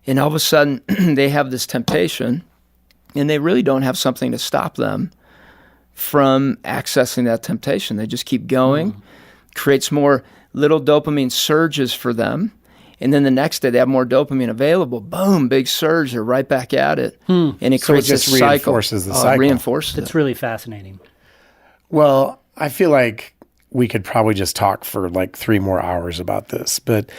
D: and all of a sudden they have this temptation, and they really don't have something to stop them from accessing that temptation. They just keep going, creates more little dopamine surges for them, and then the next day they have more dopamine available. Boom, big surge, they're right back at it. And it
A: So it
D: creates
A: just
D: a cycle.
A: reinforces the cycle.
D: It reinforces
B: It's
D: it.
B: really fascinating.
A: Well, I feel like we could probably just talk for like 3 more hours about this. But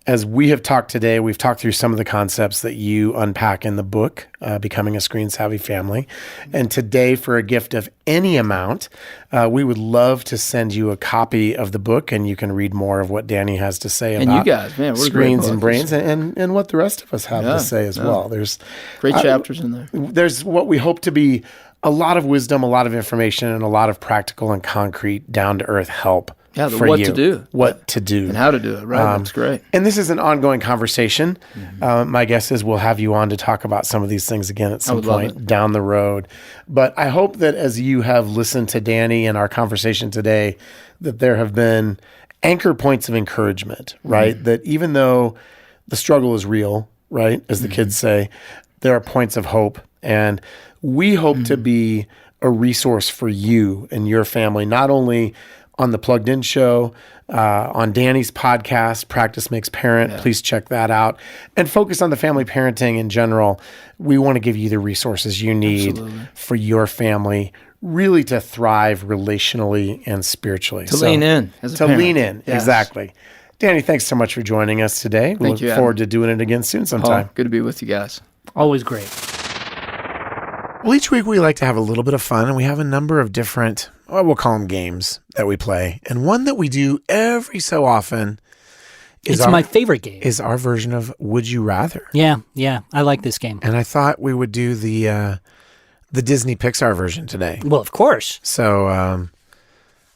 A: as we have talked today, we've talked through some of the concepts that you unpack in the book, Becoming a Screen Savvy Family. And today, for a gift of any amount, we would love to send you a copy of the book, and you can read more of what Danny has to say
D: And
A: about
D: you guys, man, what a great
A: screens
D: book.
A: and brains, and what the rest of us have to say as well. There's
D: Great chapters in there.
A: There's what we hope to be a lot of wisdom, a lot of information, and a lot of practical and concrete, down-to-earth help
D: Yeah, the
A: for
D: what
A: you.
D: to do.
A: What to do.
D: And how to do it, right? That's great.
A: And this is an ongoing conversation. My guess is we'll have you on to talk about some of these things again at some
D: would love
A: point down the road. But I hope that as you have listened to Danny and our conversation today, that there have been anchor points of encouragement, right? That even though the struggle is real, right, as the kids say, there are points of hope. And we hope to be a resource for you and your family, not only on the Plugged In show, on Danny's podcast, Practice Makes Parent. Please check that out. And focus on the family parenting in general. We want to give you the resources you need for your family, really to thrive relationally and spiritually.
D: To lean in as a
A: To
D: parent.
A: lean in,
D: Yes.
A: exactly. Danny, thanks so much for joining us today. We
D: Thank you,
A: look
D: Adam.
A: forward to doing it again soon sometime.
D: Paul, good to be with you guys.
B: Always great.
A: Well, each week we like to have a little bit of fun, and we have a number of different, well, we'll call them games that we play. And one that we do every so often is
B: It's my favorite game.
A: is our version of Would You Rather.
B: Yeah, I like this game.
A: And I thought we would do the Disney Pixar version today.
B: Well, of course.
A: So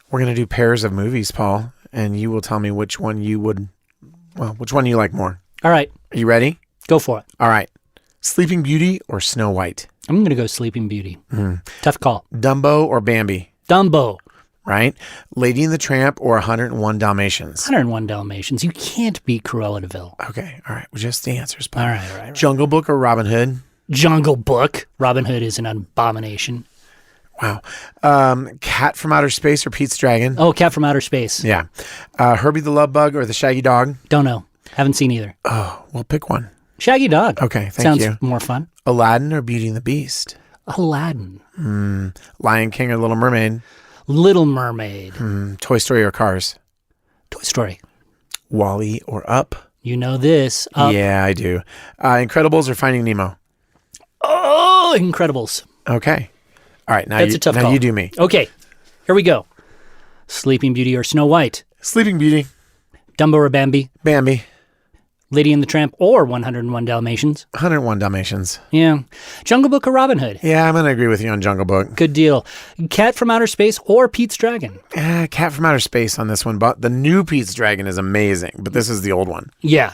A: we're going to do pairs of movies, Paul, and you will tell me which one you like more.
B: All right,
A: Are you ready?
B: go for it.
A: All right. Sleeping Beauty or Snow White?
B: I'm going to go Sleeping Beauty. Tough call.
A: Dumbo or Bambi?
B: Dumbo.
A: Right? Lady and the Tramp or 101 Dalmatians?
B: 101 Dalmatians. You can't beat Cruella de Vil.
A: Okay, all right. Well, just the answers, Paul.
B: All right.
A: Jungle Book or Robin Hood?
B: Jungle Book. Robin Hood is an abomination.
A: Wow. Cat from Outer Space or Pete's Dragon?
B: Oh, Cat from Outer Space.
A: Yeah. Herbie the Love Bug or the Shaggy Dog?
B: Don't know. Haven't seen either.
A: Oh, well, pick one.
B: Shaggy Dog.
A: Okay, thank
B: Sounds
A: you.
B: more fun.
A: Aladdin or Beauty and the Beast?
B: Aladdin.
A: Lion King or Little Mermaid?
B: Little Mermaid.
A: Toy Story or Cars?
B: Toy Story.
A: Wall-E or Up?
B: You know this. Up.
A: Yeah, I do. Incredibles or Finding Nemo?
B: Oh, Incredibles.
A: Okay. All right, now,
B: That's a tough
A: now
B: call.
A: you do me.
B: Okay, here we go. Sleeping Beauty or Snow White?
A: Sleeping Beauty,
B: Dumbo or Bambi?
A: Bambi,
B: Lady and the Tramp or 101 Dalmatians?
A: 101 Dalmatians.
B: Yeah. Jungle Book or Robin Hood?
A: Yeah, I'm going to agree with you on Jungle Book.
B: Good deal. Cat from Outer Space or Pete's Dragon?
A: Cat from Outer Space on this one, but the new Pete's Dragon is amazing, but this is the old one.
B: Yeah.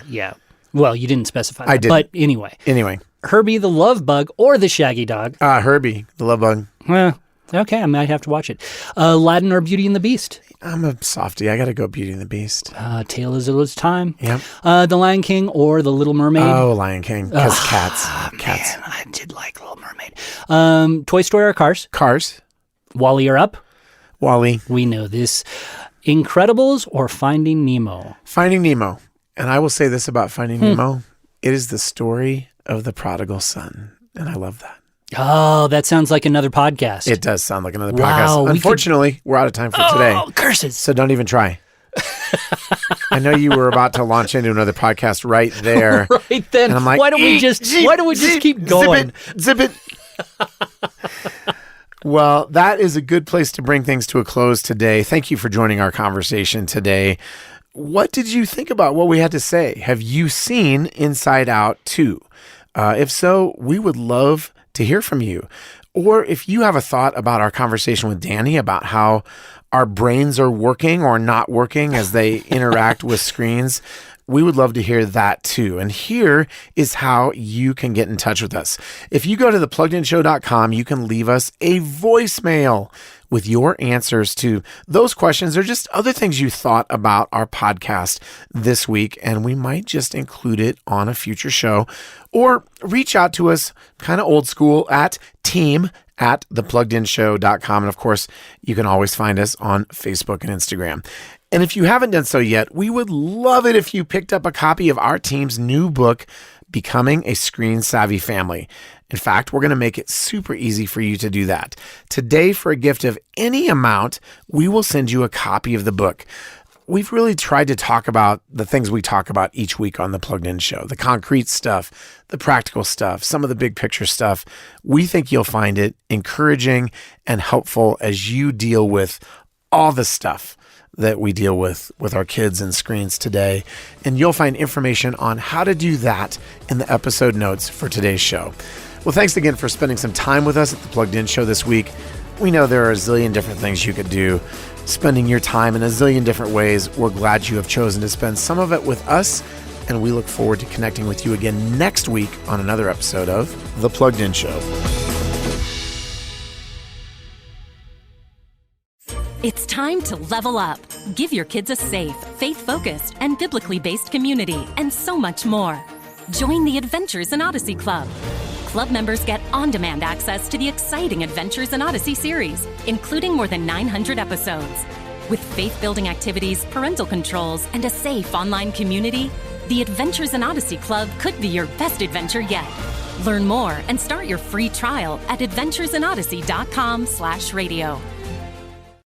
B: Well, you didn't specify that.
A: I didn't.
B: But anyway.
A: Anyway,
B: Herbie the Love Bug or the Shaggy Dog?
A: Herbie, the Love Bug.
B: Well, okay, I might have to watch it. Aladdin or Beauty and the Beast?
A: I'm a softie. I got to go Beauty and the Beast.
B: Tale as Old as Time?
A: Yep.
B: The Lion King or The Little Mermaid?
A: Oh, Lion King. Because cats. Cats.
B: Man, I did like Little Mermaid. Toy Story or Cars?
A: Cars.
B: Wall-E or Up?
A: Wall-E.
B: We know this. Incredibles or Finding Nemo?
A: Finding Nemo. And I will say this about Finding Nemo. It is the story of the prodigal son. And I love that.
B: Oh, that sounds like another podcast.
A: It does sound like another
B: Wow,
A: podcast. Unfortunately, we're out of time for today.
B: Oh, curses.
A: So don't even try. I know you were about to launch into another podcast right there.
B: Right then.
A: And I'm like,
B: why don't we just keep going?
A: Zip it. Well, that is a good place to bring things to a close today. Thank you for joining our conversation today. What did you think about what we had to say? Have you seen Inside Out 2? If so, we would love to hear from you. Or if you have a thought about our conversation with Danny about how our brains are working or not working as they interact with screens, we would love to hear that too. And here is how you can get in touch with us. If you go to thepluggedinshow.com, you can leave us a voicemail with your answers to those questions or just other things you thought about our podcast this week. And we might just include it on a future show, or reach out to us kind of old school at team@thepluggedinshow.com. And of course, you can always find us on Facebook and Instagram. And if you haven't done so yet, we would love it if you picked up a copy of our team's new book, Becoming a Screen Savvy Family. In fact, we're going to make it super easy for you to do that. Today, for a gift of any amount, we will send you a copy of the book. We've really tried to talk about the things we talk about each week on the Plugged In Show, the concrete stuff, the practical stuff, some of the big picture stuff. We think you'll find it encouraging and helpful as you deal with all the stuff that we deal with our kids and screens today. And you'll find information on how to do that in the episode notes for today's show. Well, thanks again for spending some time with us at the Plugged In Show this week. We know there are a zillion different things you could do, spending your time in a zillion different ways. We're glad you have chosen to spend some of it with us, and we look forward to connecting with you again next week on another episode of The Plugged In Show.
E: It's time to level up. Give your kids a safe, faith-focused, and biblically based community, and so much more. Join the Adventures in Odyssey Club. Club members get on-demand access to the exciting Adventures in Odyssey series, including more than 900 episodes. With faith-building activities, parental controls, and a safe online community, the Adventures in Odyssey Club could be your best adventure yet. Learn more and start your free trial at adventuresinodyssey.com/radio.